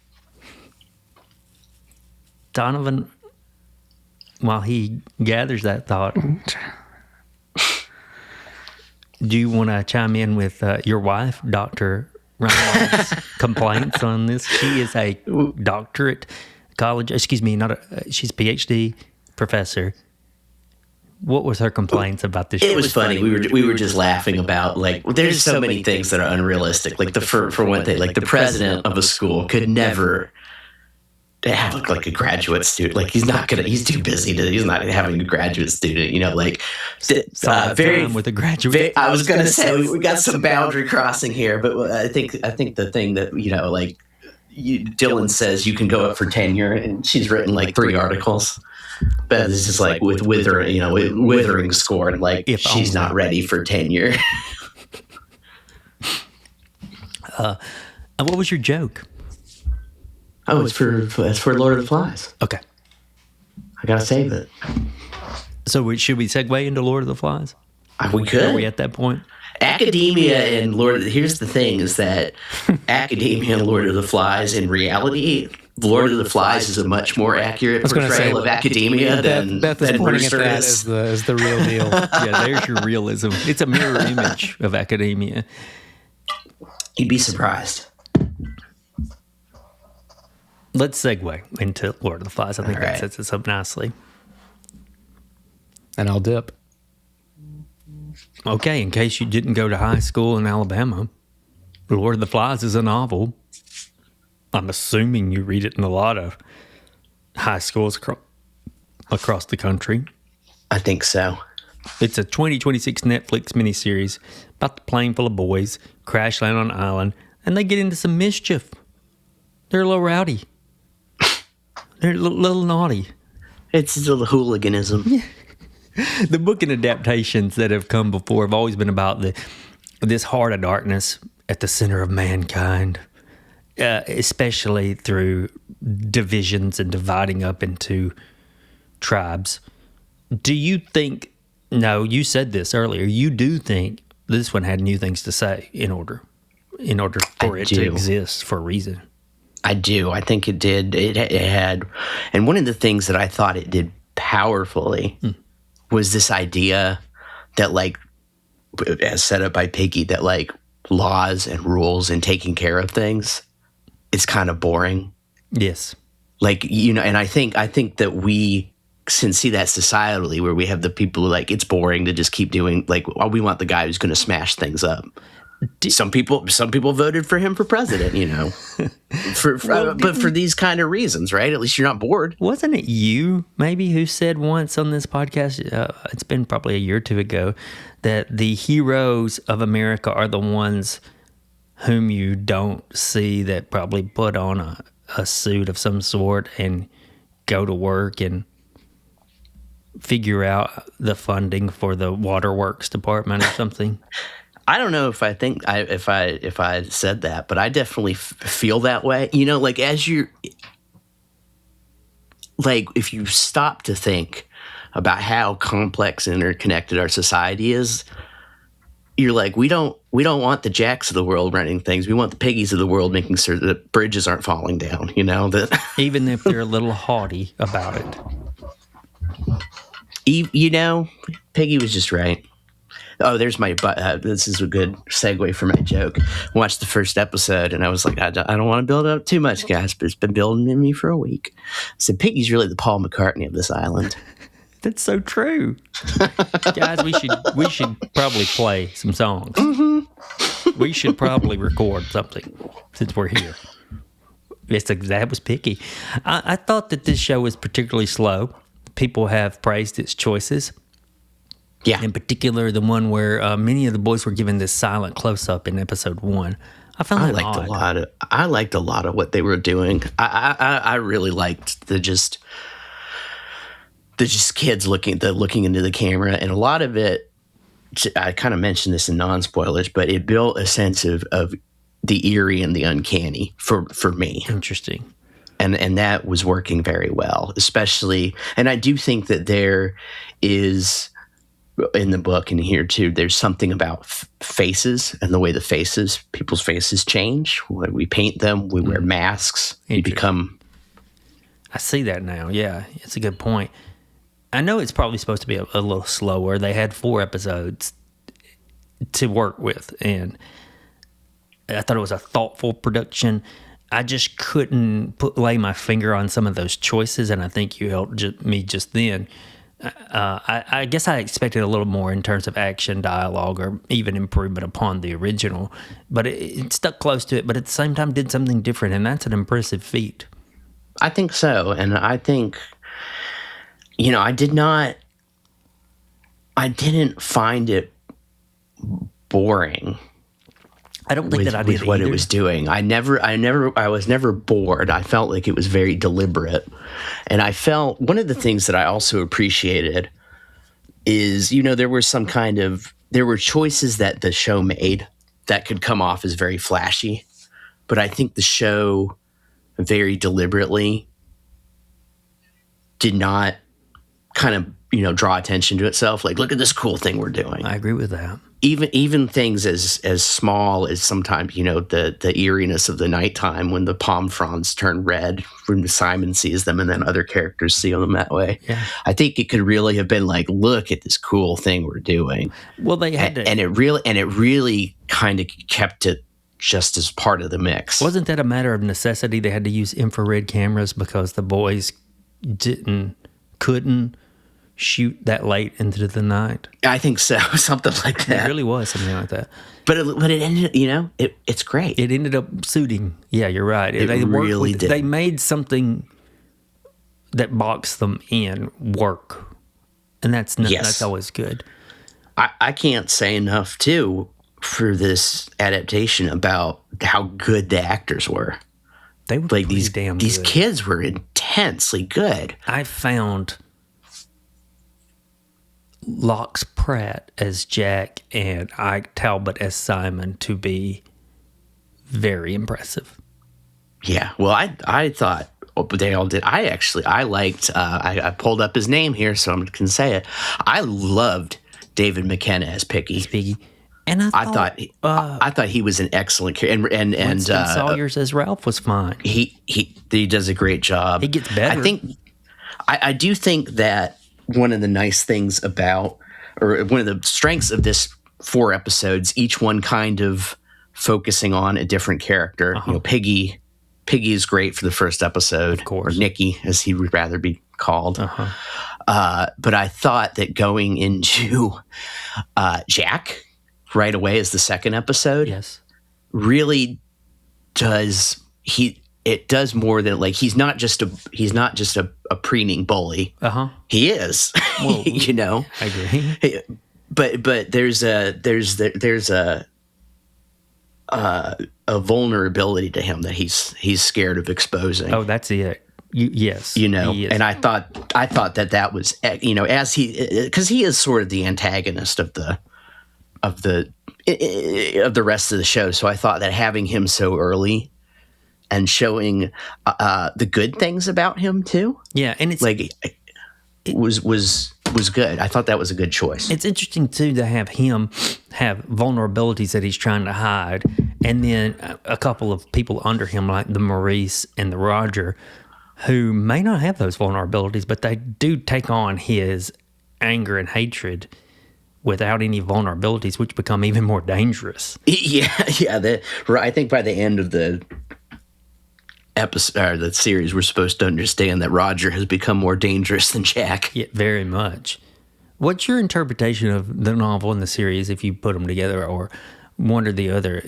Donovan... While he gathers that thought, do you want to chime in with your wife, Dr. Ryan's complaints on this? She is a doctorate college, she's a PhD professor. What was her complaints about this? It was funny. We were just laughing about like there's so many things that are unrealistic. Like for one thing, like the president of a school could never have like a graduate student. Like he's too busy he's not having a graduate student, very with a graduate. I was going to say we got some boundary crossing here, but I think the thing that, Dylan says you can go up for tenure and she's written like 3 articles, but it's just like with withering scorn, like if she's not ready for tenure. What was your joke? Oh, it's for Lord of the Flies. Okay. I gotta save it. So should we segue into Lord of the Flies? We could. Are we at that point? Academia and here's the thing is that Academia and Lord of the Flies, in reality, Lord of the Flies is a much more accurate portrayal of Academia than Rooster is. As the real deal. Yeah, there's your realism. It's a mirror image of Academia. You'd be surprised. Let's segue into Lord of the Flies. I think that sets us up nicely. And I'll dip. Okay, in case you didn't go to high school in Alabama, Lord of the Flies is a novel. I'm assuming you read it in a lot of high schools across the country. I think so. It's a 2026 Netflix miniseries about the plane full of boys crash land on an island, and they get into some mischief. They're a little rowdy. They're a little naughty. It's a little hooliganism. Yeah. The book and adaptations that have come before have always been about this heart of darkness at the center of mankind, especially through divisions and dividing up into tribes. Do you think, no, you said this earlier, you do think this one had new things to say in order for it to exist for a reason? I do. I think it did. It had, and one of the things that I thought it did powerfully was this idea that, like, as set up by Piggy, that like laws and rules and taking care of things, it's kind of boring. Yes. Like, and I think that we see that societally, where we have the people who like it's boring to just keep doing like, well, we want the guy who's going to smash things up. Some people voted for him for president, you know, but for these kind of reasons, right? At least you're not bored. Wasn't it you maybe who said once on this podcast? It's been probably a year or two ago that the heroes of America are the ones whom you don't see that probably put on a suit of some sort and go to work and figure out the funding for the waterworks department or something. I don't know if I think if I said that, but I definitely feel that way. You know, like as you like if you stop to think about how complex and interconnected our society is, you're like, we don't want the Jacks of the world running things. We want the Piggies of the world making sure that bridges aren't falling down. You know, that even if they're a little haughty about it. You know, Piggy was just right. Oh, there's my. This is a good segue for my joke. Watched the first episode, and I was like, I don't want to build up too much, guys, but it's been building in me for a week. I said, Piggy's really the Paul McCartney of this island. That's so true, guys. We should probably play some songs. Mm-hmm. We should probably record something since we're here. That was Piggy. I thought that this show was particularly slow. People have praised its choices. Yeah. In particular, the one where many of the boys were given this silent close-up in episode 1. I found that odd. I liked a lot of what they were doing. I really liked the just kids looking into the camera, and a lot of it. I kind of mentioned this in non-spoilers, but it built a sense of the eerie and the uncanny for me. Interesting. And that was working very well, especially. And I do think that there is. In the book and here too, there's something about faces and the way people's faces change. When we paint them, we wear masks. We become. I see that now. Yeah, it's a good point. I know it's probably supposed to be a little slower. They had 4 episodes to work with, and I thought it was a thoughtful production. I just couldn't lay my finger on some of those choices, and I think you helped me just then. I guess I expected a little more in terms of action, dialogue, or even improvement upon the original, but it stuck close to it, but at the same time did something different, and that's an impressive feat. I think so, and I think, you know, I didn't find it boring. I don't think that I did what either. It was doing. I was never bored. I felt like it was very deliberate. And I felt one of the things that I also appreciated is, you know, there were choices that the show made that could come off as very flashy. But I think the show very deliberately did not kind of, you know, draw attention to itself. Like, look at this cool thing we're doing. I agree with that. Even things as small as sometimes, you know, the eeriness of the nighttime when the palm fronds turn red when Simon sees them and then other characters see them that way. Yeah. I think it could really have been like, look at this cool thing we're doing. Well, they had to, and it really kind of kept it just as part of the mix. Wasn't that a matter of necessity? They had to use infrared cameras because the boys couldn't shoot that late into the night. I think so. Something like that. It really was something like that. But it ended, you know, it's great. It ended up suiting. Yeah, you're right. They really did. They made something that boxed them in work. And that's always good. I can't say enough, too, for this adaptation about how good the actors were. They were like these damn good. These kids were intensely good. I found Lox Pratt as Jack and Ike Talbot as Simon to be very impressive. Yeah, well, I thought they all did. I liked. I pulled up his name here, so I can say it. I loved David McKenna as Piggy. And I thought he was an excellent character. And Winston Sawyers as Ralph was fine. He does a great job. He gets better. I do think that one of the nice things about, or one of the strengths of this 4 episodes, each one kind of focusing on a different character. You know, Piggy is great for the first episode, of course, or Nicky, as he would rather be called. But I thought that going into Jack right away as the second episode, yes, really does it does more than like he's not just a preening bully. He is, well, you know. I agree. But there's a vulnerability to him that he's scared of exposing. Oh, that's it. Yes, you know, and I thought that was, you know, as because he is sort of the antagonist of the rest of the show. So I thought that having him so early and showing the good things about him too, yeah, and it's like it was good. I thought that was a good choice. It's interesting too to have him have vulnerabilities that he's trying to hide, and then a couple of people under him, like the Maurice and the Roger, who may not have those vulnerabilities, but they do take on his anger and hatred without any vulnerabilities, which become even more dangerous. Yeah. I think by the end of the episode or the series, we're supposed to understand that Roger has become more dangerous than Jack. Yeah, very much. What's your interpretation of the novel and the series if you put them together, or one or the other?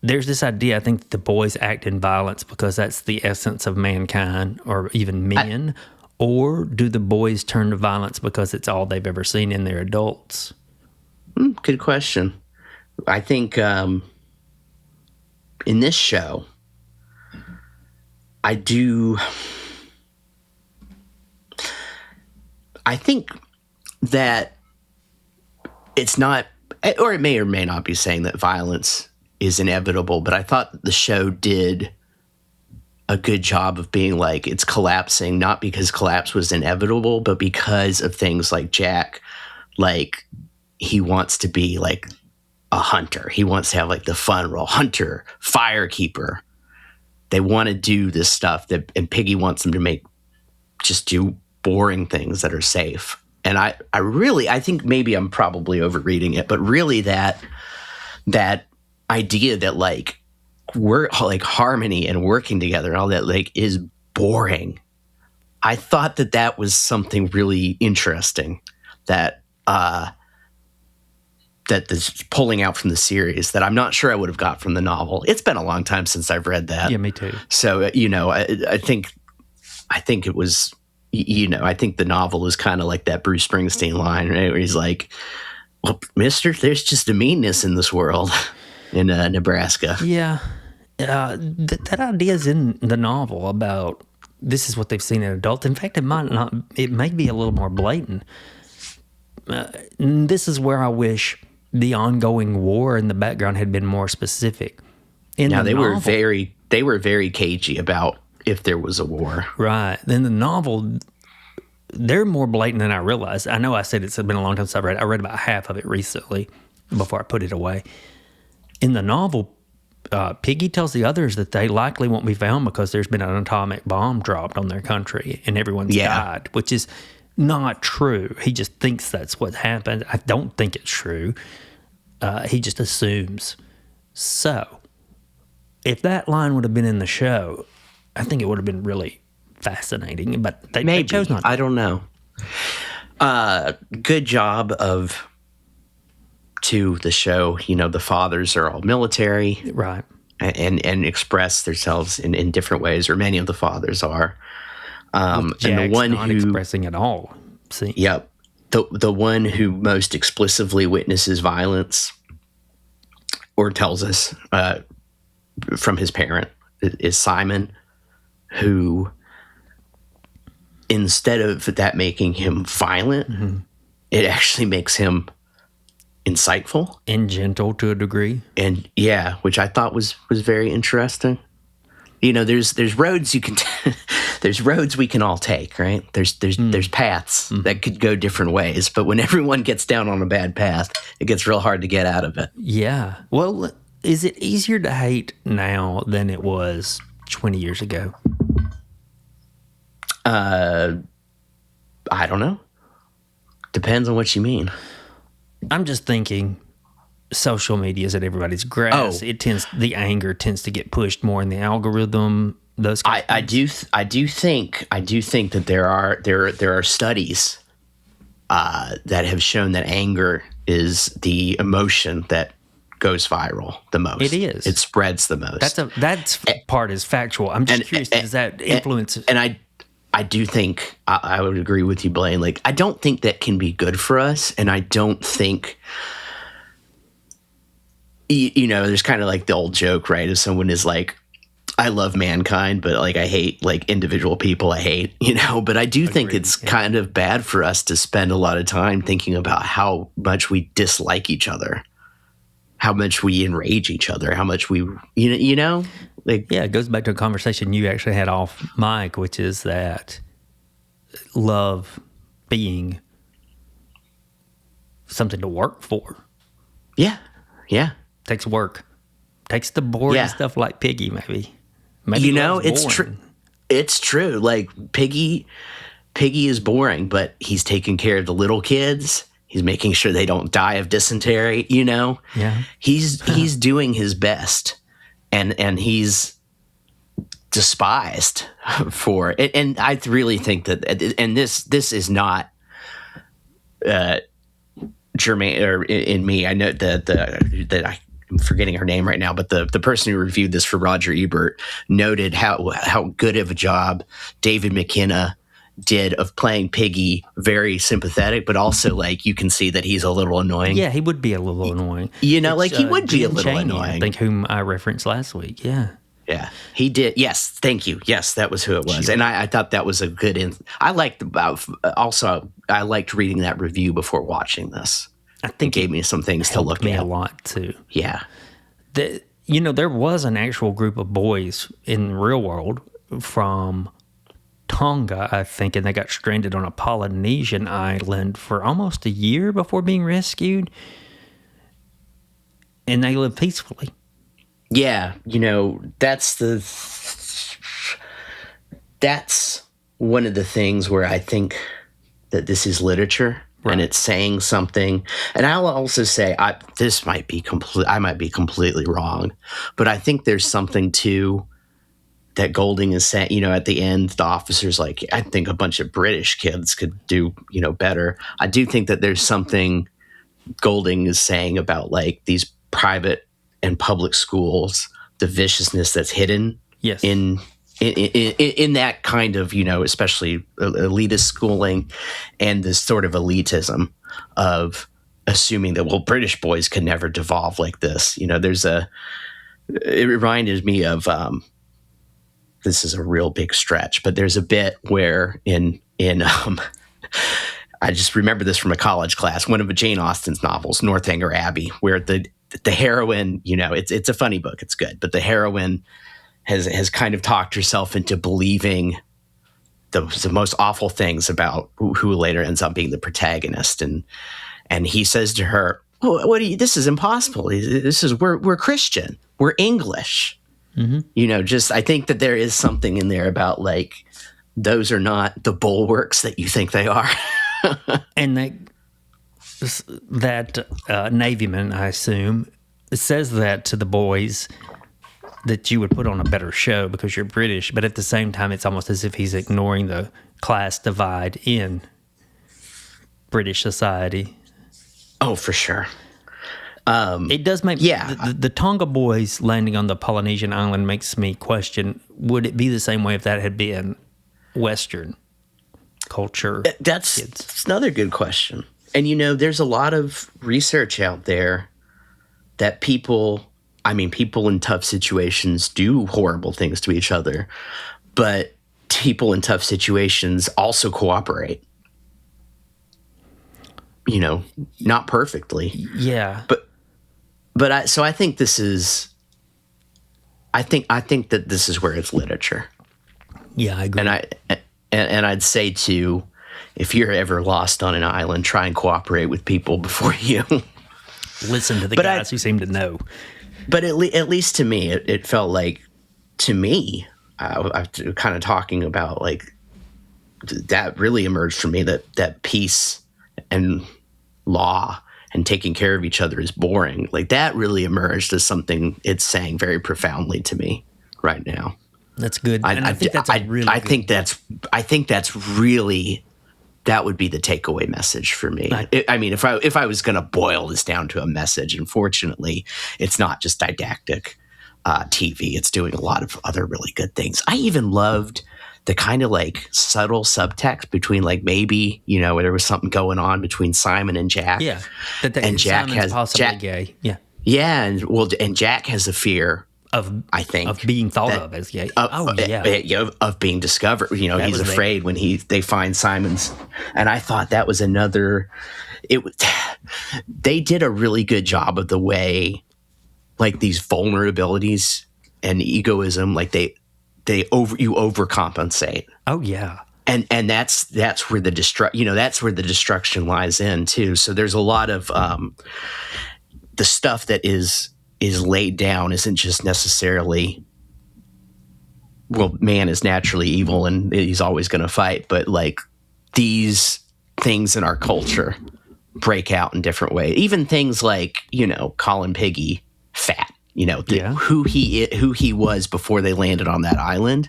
There's this idea, I think, that the boys act in violence because that's the essence of mankind or even men. Or do the boys turn to violence because it's all they've ever seen in their adults? Good question. I think in this show, I think that it's not, or it may or may not be saying that violence is inevitable, but I thought the show did a good job of being like, it's collapsing, not because collapse was inevitable, but because of things like Jack, like he wants to be like a hunter. He wants to have like the fun role, hunter, firekeeper. They want to do this stuff and Piggy wants them to just do boring things that are safe. And I think maybe I'm probably overreading it, but really that idea that like we're like harmony and working together and all that like is boring. I thought that was something really interesting that this pulling out from the series that I'm not sure I would have got from the novel. It's been a long time since I've read that. Yeah, me too. So, you know, I think it was, you know, I think the novel is kind of like that Bruce Springsteen line, right? Where he's like, well, mister, there's just a meanness in this world in Nebraska. Yeah. That idea is in the novel about this is what they've seen in adults. In fact, it may be a little more blatant. This is where I wish the ongoing war in the background had been more specific. They were very cagey about if there was a war. Right. In the novel, they're more blatant than I realized. I know I said it's been a long time since I read it. I read about half of it recently before I put it away. In the novel, Piggy tells the others that they likely won't be found because there's been an atomic bomb dropped on their country and everyone's died, which is not true. He just thinks that's what happened. I don't think it's true. He just assumes. So, if that line would have been in the show, I think it would have been really fascinating. But they chose not to. I don't know. Good job to the show. You know, the fathers are all military. Right. And express themselves in different ways, or many of the fathers are. And the one not expressing at all. See? Yep. The one who most explicitly witnesses violence or tells us from his parent is Simon, who instead of that making him violent, it actually makes him insightful and gentle to a degree. And yeah, which I thought was very interesting. You know, there's roads you can there's roads we can all take, right? There's paths that could go different ways, but when everyone gets down on a bad path, it gets real hard to get out of it. Yeah. Well, is it easier to hate now than it was 20 years ago? I don't know. Depends on what you mean. I'm just thinking social media is at everybody's grass. The anger tends to get pushed more in the algorithm. I do think that there are studies that have shown that anger is the emotion that goes viral the most. It is. It spreads the most. That's part is factual. I'm just curious, does that influence? And I do think I would agree with you, Blaine. Like, I don't think that can be good for us, and I don't think. There's kind of like the old joke, right? If someone is like, I love mankind, but like I hate like individual people I hate, but I do think it's kind of bad for us to spend a lot of time thinking about how much we dislike each other, how much we enrage each other, how much we, like. Yeah, it goes back to a conversation you actually had off mic, which is that love being something to work for. Yeah. Yeah. Takes work. Takes the boring stuff like Piggy, maybe. It's true. It's true. Like Piggy is boring, but he's taking care of the little kids. He's making sure they don't die of dysentery. Yeah. He's doing his best, and he's despised for it. And I really think that, and this is not germane or in me. I know that I'm forgetting her name right now, but the person who reviewed this for Roger Ebert noted how good of a job David McKenna did of playing Piggy, very sympathetic, but also like you can see that he's a little annoying. Yeah, he would be a little annoying. He would be a little annoying. I think whom I referenced last week. Yeah. Yeah, he did. Yes, thank you. Yes, that was who it was, and I thought that was a good. I liked reading that review before watching this. I think it gave me some things to look at. A lot too. Yeah. There was an actual group of boys in the real world from Tonga, I think, and they got stranded on a Polynesian island for almost a year before being rescued. And they lived peacefully. Yeah, that's one of the things where I think that this is literature. Right. And it's saying something. And I'll also say, I might be completely wrong, but I think there's something to that Golding is saying. At the end, the officer's like, I think a bunch of British kids could do, better. I do think that there's something Golding is saying about like these private and public schools, the viciousness that's hidden in that kind of, especially elitist schooling and this sort of elitism of assuming that, well, British boys can never devolve like this. It reminded me of, this is a real big stretch, but there's a bit where I just remember this from a college class, one of Jane Austen's novels, Northanger Abbey, where the heroine, it's a funny book, it's good, but the heroine has kind of talked herself into believing the most awful things about who later ends up being the protagonist, and he says to her, "Oh, this is impossible. We're Christian, we're English." Mm-hmm. I think that there is something in there about like those are not the bulwarks that you think they are. And that Navyman, I assume, says that to the boys, that you would put on a better show because you're British, but at the same time, it's almost as if he's ignoring the class divide in British society. Oh, for sure. It does make the Tonga boys landing on the Polynesian island makes me question: would it be the same way if that had been Western culture? That's another good question. And there's a lot of research out there that people in tough situations do horrible things to each other, but people in tough situations also cooperate. Not perfectly. Yeah. But I think this is. I think that this is where it's literature. Yeah, I agree. And I'd say too, if you're ever lost on an island, try and cooperate with people before you listen to the guys who seem to know. But at least to me, it felt like, to me, I'm kind of talking about like that really emerged for me, that peace and law and taking care of each other is boring. Like that really emerged as something it's saying very profoundly to me right now. That's good. And I think that's I think that's really, that would be the takeaway message for me. I mean, if I was going to boil this down to a message, unfortunately, it's not just didactic TV. It's doing a lot of other really good things. I even loved the kind of like subtle subtext between like maybe, there was something going on between Simon and Jack. Yeah. And Jack Simon's possibly gay. Yeah. Yeah. And Jack has a fear of being thought of as gay. Of being discovered. He's afraid when they find Simon's. And I thought that was they did a really good job of the way, like these vulnerabilities and egoism, like you overcompensate. Oh yeah. And that's where the destruction lies in too. So there's a lot of the stuff that is laid down isn't just necessarily, well, man is naturally evil and he's always going to fight, but like these things in our culture break out in different ways. Even things like, calling Piggy fat, who he was before they landed on that island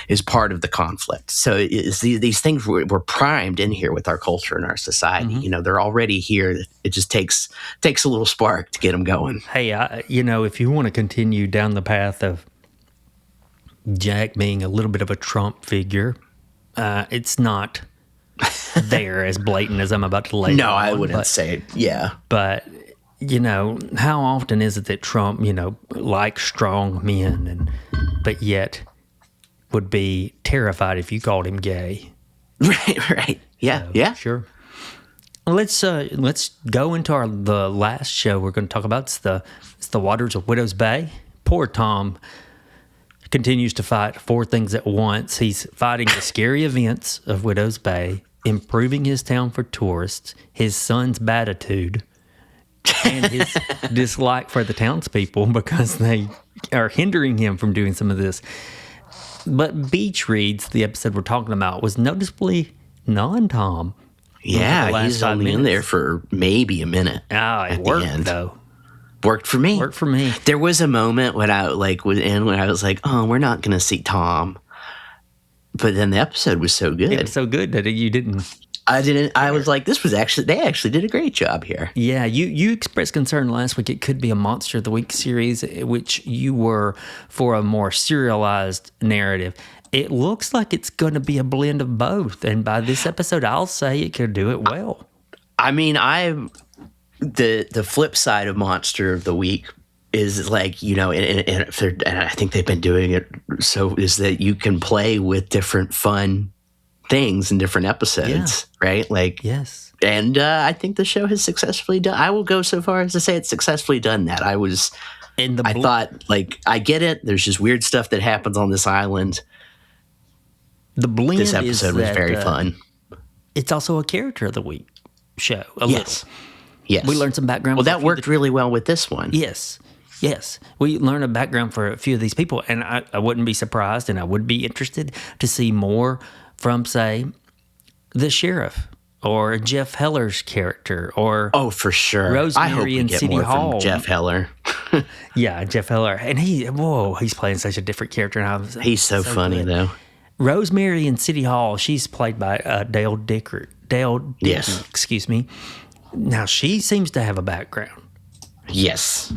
is part of the conflict. So these things were primed in here with our culture and our society. They're already here. It just takes a little spark to get them going. Hey, if you want to continue down the path of Jack being a little bit of a Trump figure, it's not there as blatant as I'm about to lay. No, I wouldn't say it. Yeah, but. How often is it that Trump, likes strong men, but yet would be terrified if you called him gay? Right. Yeah, yeah. Sure. Let's go into the last show we're going to talk about. It's the Waters of Widow's Bay. Poor Tom continues to fight 4 things at once. He's fighting the scary events of Widow's Bay, improving his town for tourists, his son's beatitude, and his dislike for the townspeople because they are hindering him from doing some of this. But Beach Reads, the episode we're talking about, was noticeably non-Tom. Yeah, he's only in there for maybe a minute. It worked, though. Worked for me. Worked for me. There was a moment when I was like, oh, we're not going to see Tom. But then the episode was so good. It was so good that you didn't... I was like, they actually did a great job here. Yeah, you expressed concern last week it could be a Monster of the Week series, which you were for a more serialized narrative. It looks like it's going to be a blend of both, and by this episode, I'll say it could do it well. I mean, the flip side of Monster of the Week is like, and I think they've been doing it, so is that you can play with different fun things in different episodes, right? Like, yes. And I think the show has successfully done. I will go so far as to say it's successfully done that. I thought, like, I get it. There's just weird stuff that happens on this island. The blend. This episode was very fun. It's also a character of the week show. Yes. Yes. We learned some background. Well, that worked really well with this one. Yes. We learned a background for a few of these people, and I wouldn't be surprised, and I would be interested to see more from, say, the sheriff or Jeff Heller's character, or for sure, Rosemary I hope we in get City more Hall. From Jeff Heller. Yeah, Jeff Heller, and he's playing such a different character. And he's so funny good. Though. Rosemary in City Hall, she's played by Dale Dickey. Yes. Excuse me. Now she seems to have a background. Yes.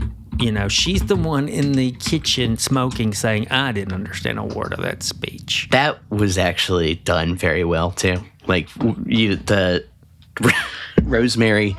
She's the one in the kitchen smoking, saying, I didn't understand a word of that speech. That was actually done very well, too. Like, the Rosemary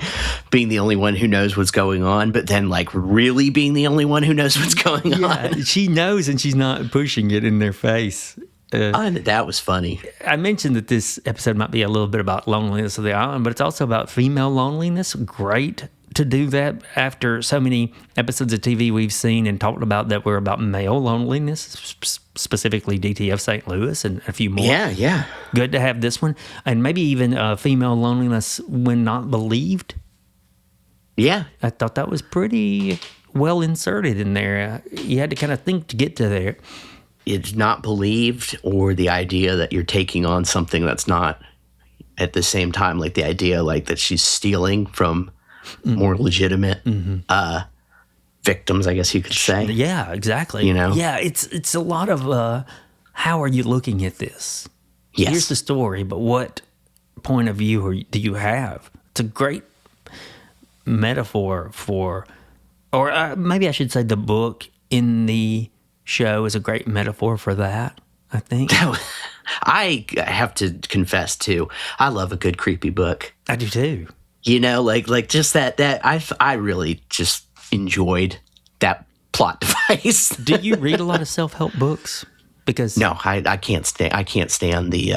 being the only one who knows what's going on, but then, like, really being the only one who knows what's going on. She knows, and she's not pushing it in their face. That was funny. I mentioned that this episode might be a little bit about loneliness of the island, but it's also about female loneliness. Great to do that after so many episodes of TV we've seen and talked about that were about male loneliness, specifically DTF St. Louis and a few more. Yeah. Good to have this one. And maybe even female loneliness when not believed. Yeah. I thought that was pretty well inserted in there. You had to kind of think to get to there. It's not believed, or the idea that you're taking on something that's not at the same time, like the idea like that she's stealing from more legitimate victims, I guess you could say. Yeah, exactly. You know? Yeah, it's a lot of how are you looking at this? Yes. Here's the story, but what point of view do you have? It's a great metaphor for, or maybe I should say the book in the show is a great metaphor for that, I think. I have to confess, too, I love a good creepy book. I do, too. You know, like just that I really just enjoyed that plot device. Do you read a lot of self-help books? Because no, I can't stand the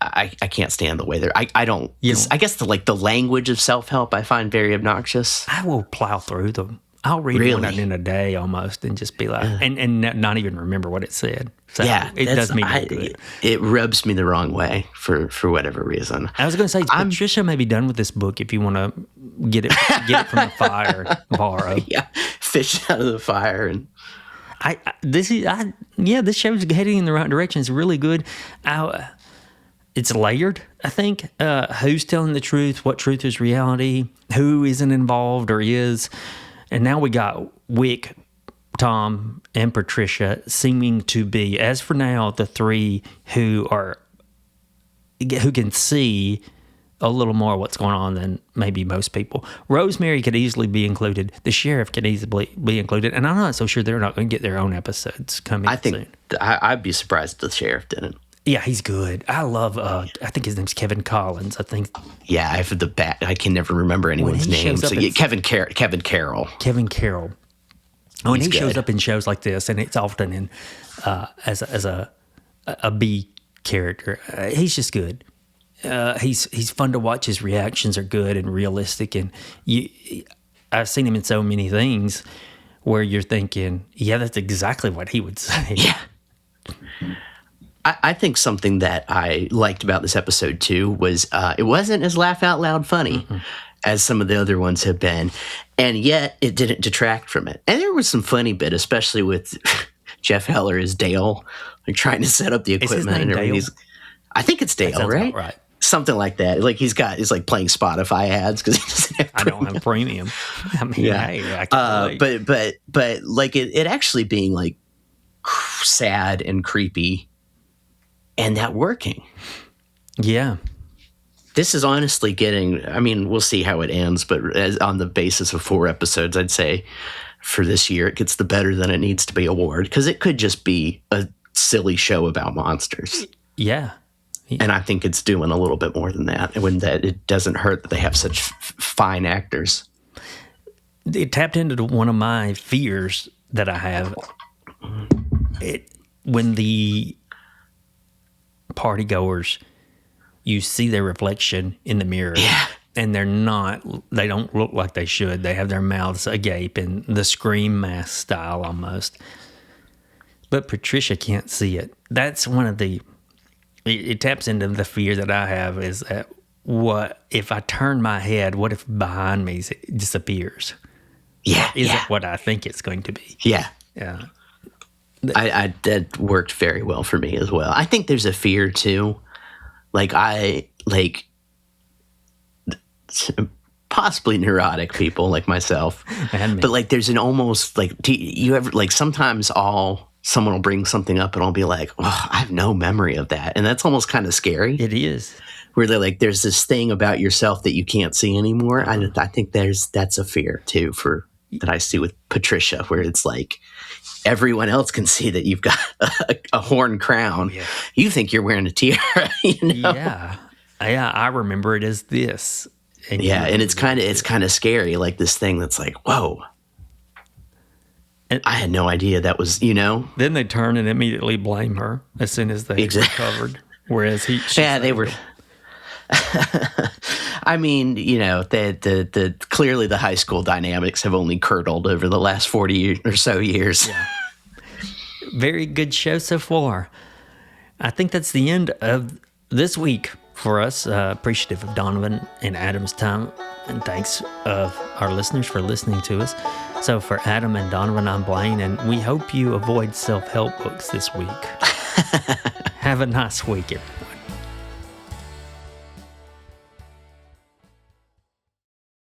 I can't stand the way they're I don't I guess the language of self-help I find very obnoxious. I will plow through them. I'll read one in a day almost and just be like and not even remember what it said. So yeah, it does me no good. It rubs me the wrong way for whatever reason. I was going to say, Patricia may be done with this book if you want to get it from the fire, borrow. Yeah, fish out of the fire. And this show's heading in the right direction. It's really good. It's layered, I think. Who's telling the truth? What truth is reality? Who isn't involved or is? And now we got Wick, Tom, and Patricia seeming to be, as for now, the three who can see a little more what's going on than maybe most people. Rosemary could easily be included. The sheriff could easily be included. And I'm not so sure they're not going to get their own episodes coming soon. I'd be surprised if the sheriff didn't. Yeah, he's good. I love, I think his name's Kevin Collins, I think. Yeah, I can never remember anyone's name. So Kevin Carroll. Kevin Carroll. When he shows up in shows like this, and it's often in as a B character, he's just good. He's fun to watch. His reactions are good and realistic, and I've seen him in so many things where you're thinking, yeah, that's exactly what he would say. Yeah. I think something that I liked about this episode, too, was it wasn't as laugh out loud funny as some of the other ones have been, and yet it didn't detract from it. And there was some funny bit, especially with Jeff Heller as Dale, like trying to set up the equipment and everything. I think it's Dale, right? Right. Something like that. Like he's like playing Spotify ads because he doesn't have premium. I don't have premium. I mean, yeah. Hey, I can but like it actually being like sad and creepy. And that working. Yeah. This is honestly getting, I mean, we'll see how it ends, but on the basis of 4 episodes, I'd say for this year, it gets the better than it needs to be award because it could just be a silly show about monsters. Yeah. And I think it's doing a little bit more than that. And when that, it doesn't hurt that they have such fine actors. It tapped into one of my fears that I have. When the party goers, you see their reflection in the mirror, and they don't look like they should. They have their mouths agape in the Scream mask style almost. But Patricia can't see it. That's one of it taps into the fear that I have is that what if I turn my head, what if behind me it disappears? Yeah. Is it what I think it's going to be? Yeah. Yeah. That worked very well for me as well. I think there's a fear too. Possibly neurotic people like myself. But like there's an almost like, you ever like sometimes someone will bring something up and I'll be like, oh, I have no memory of that. And that's almost kind of scary. It is. Where they're like, there's this thing about yourself that you can't see anymore. I think that's a fear too that I see with Patricia, where it's like, everyone else can see that you've got a horn crown. Yeah. You think you're wearing a tiara, you know? Yeah. I remember it as this. And and it's kind of scary, like this thing that's like, whoa. And I had no idea that was, you know. Then they turn and immediately blame her as soon as they recovered. Whereas they were. I mean, you know, the clearly the high school dynamics have only curdled over the last 40 or so years. Yeah. Very good show so far. I think that's the end of this week for us. Appreciative of Donovan and Adam's time, and thanks of our listeners for listening to us. So for Adam and Donovan, I'm Blaine, and we hope you avoid self-help books this week. Have a nice week, everyone.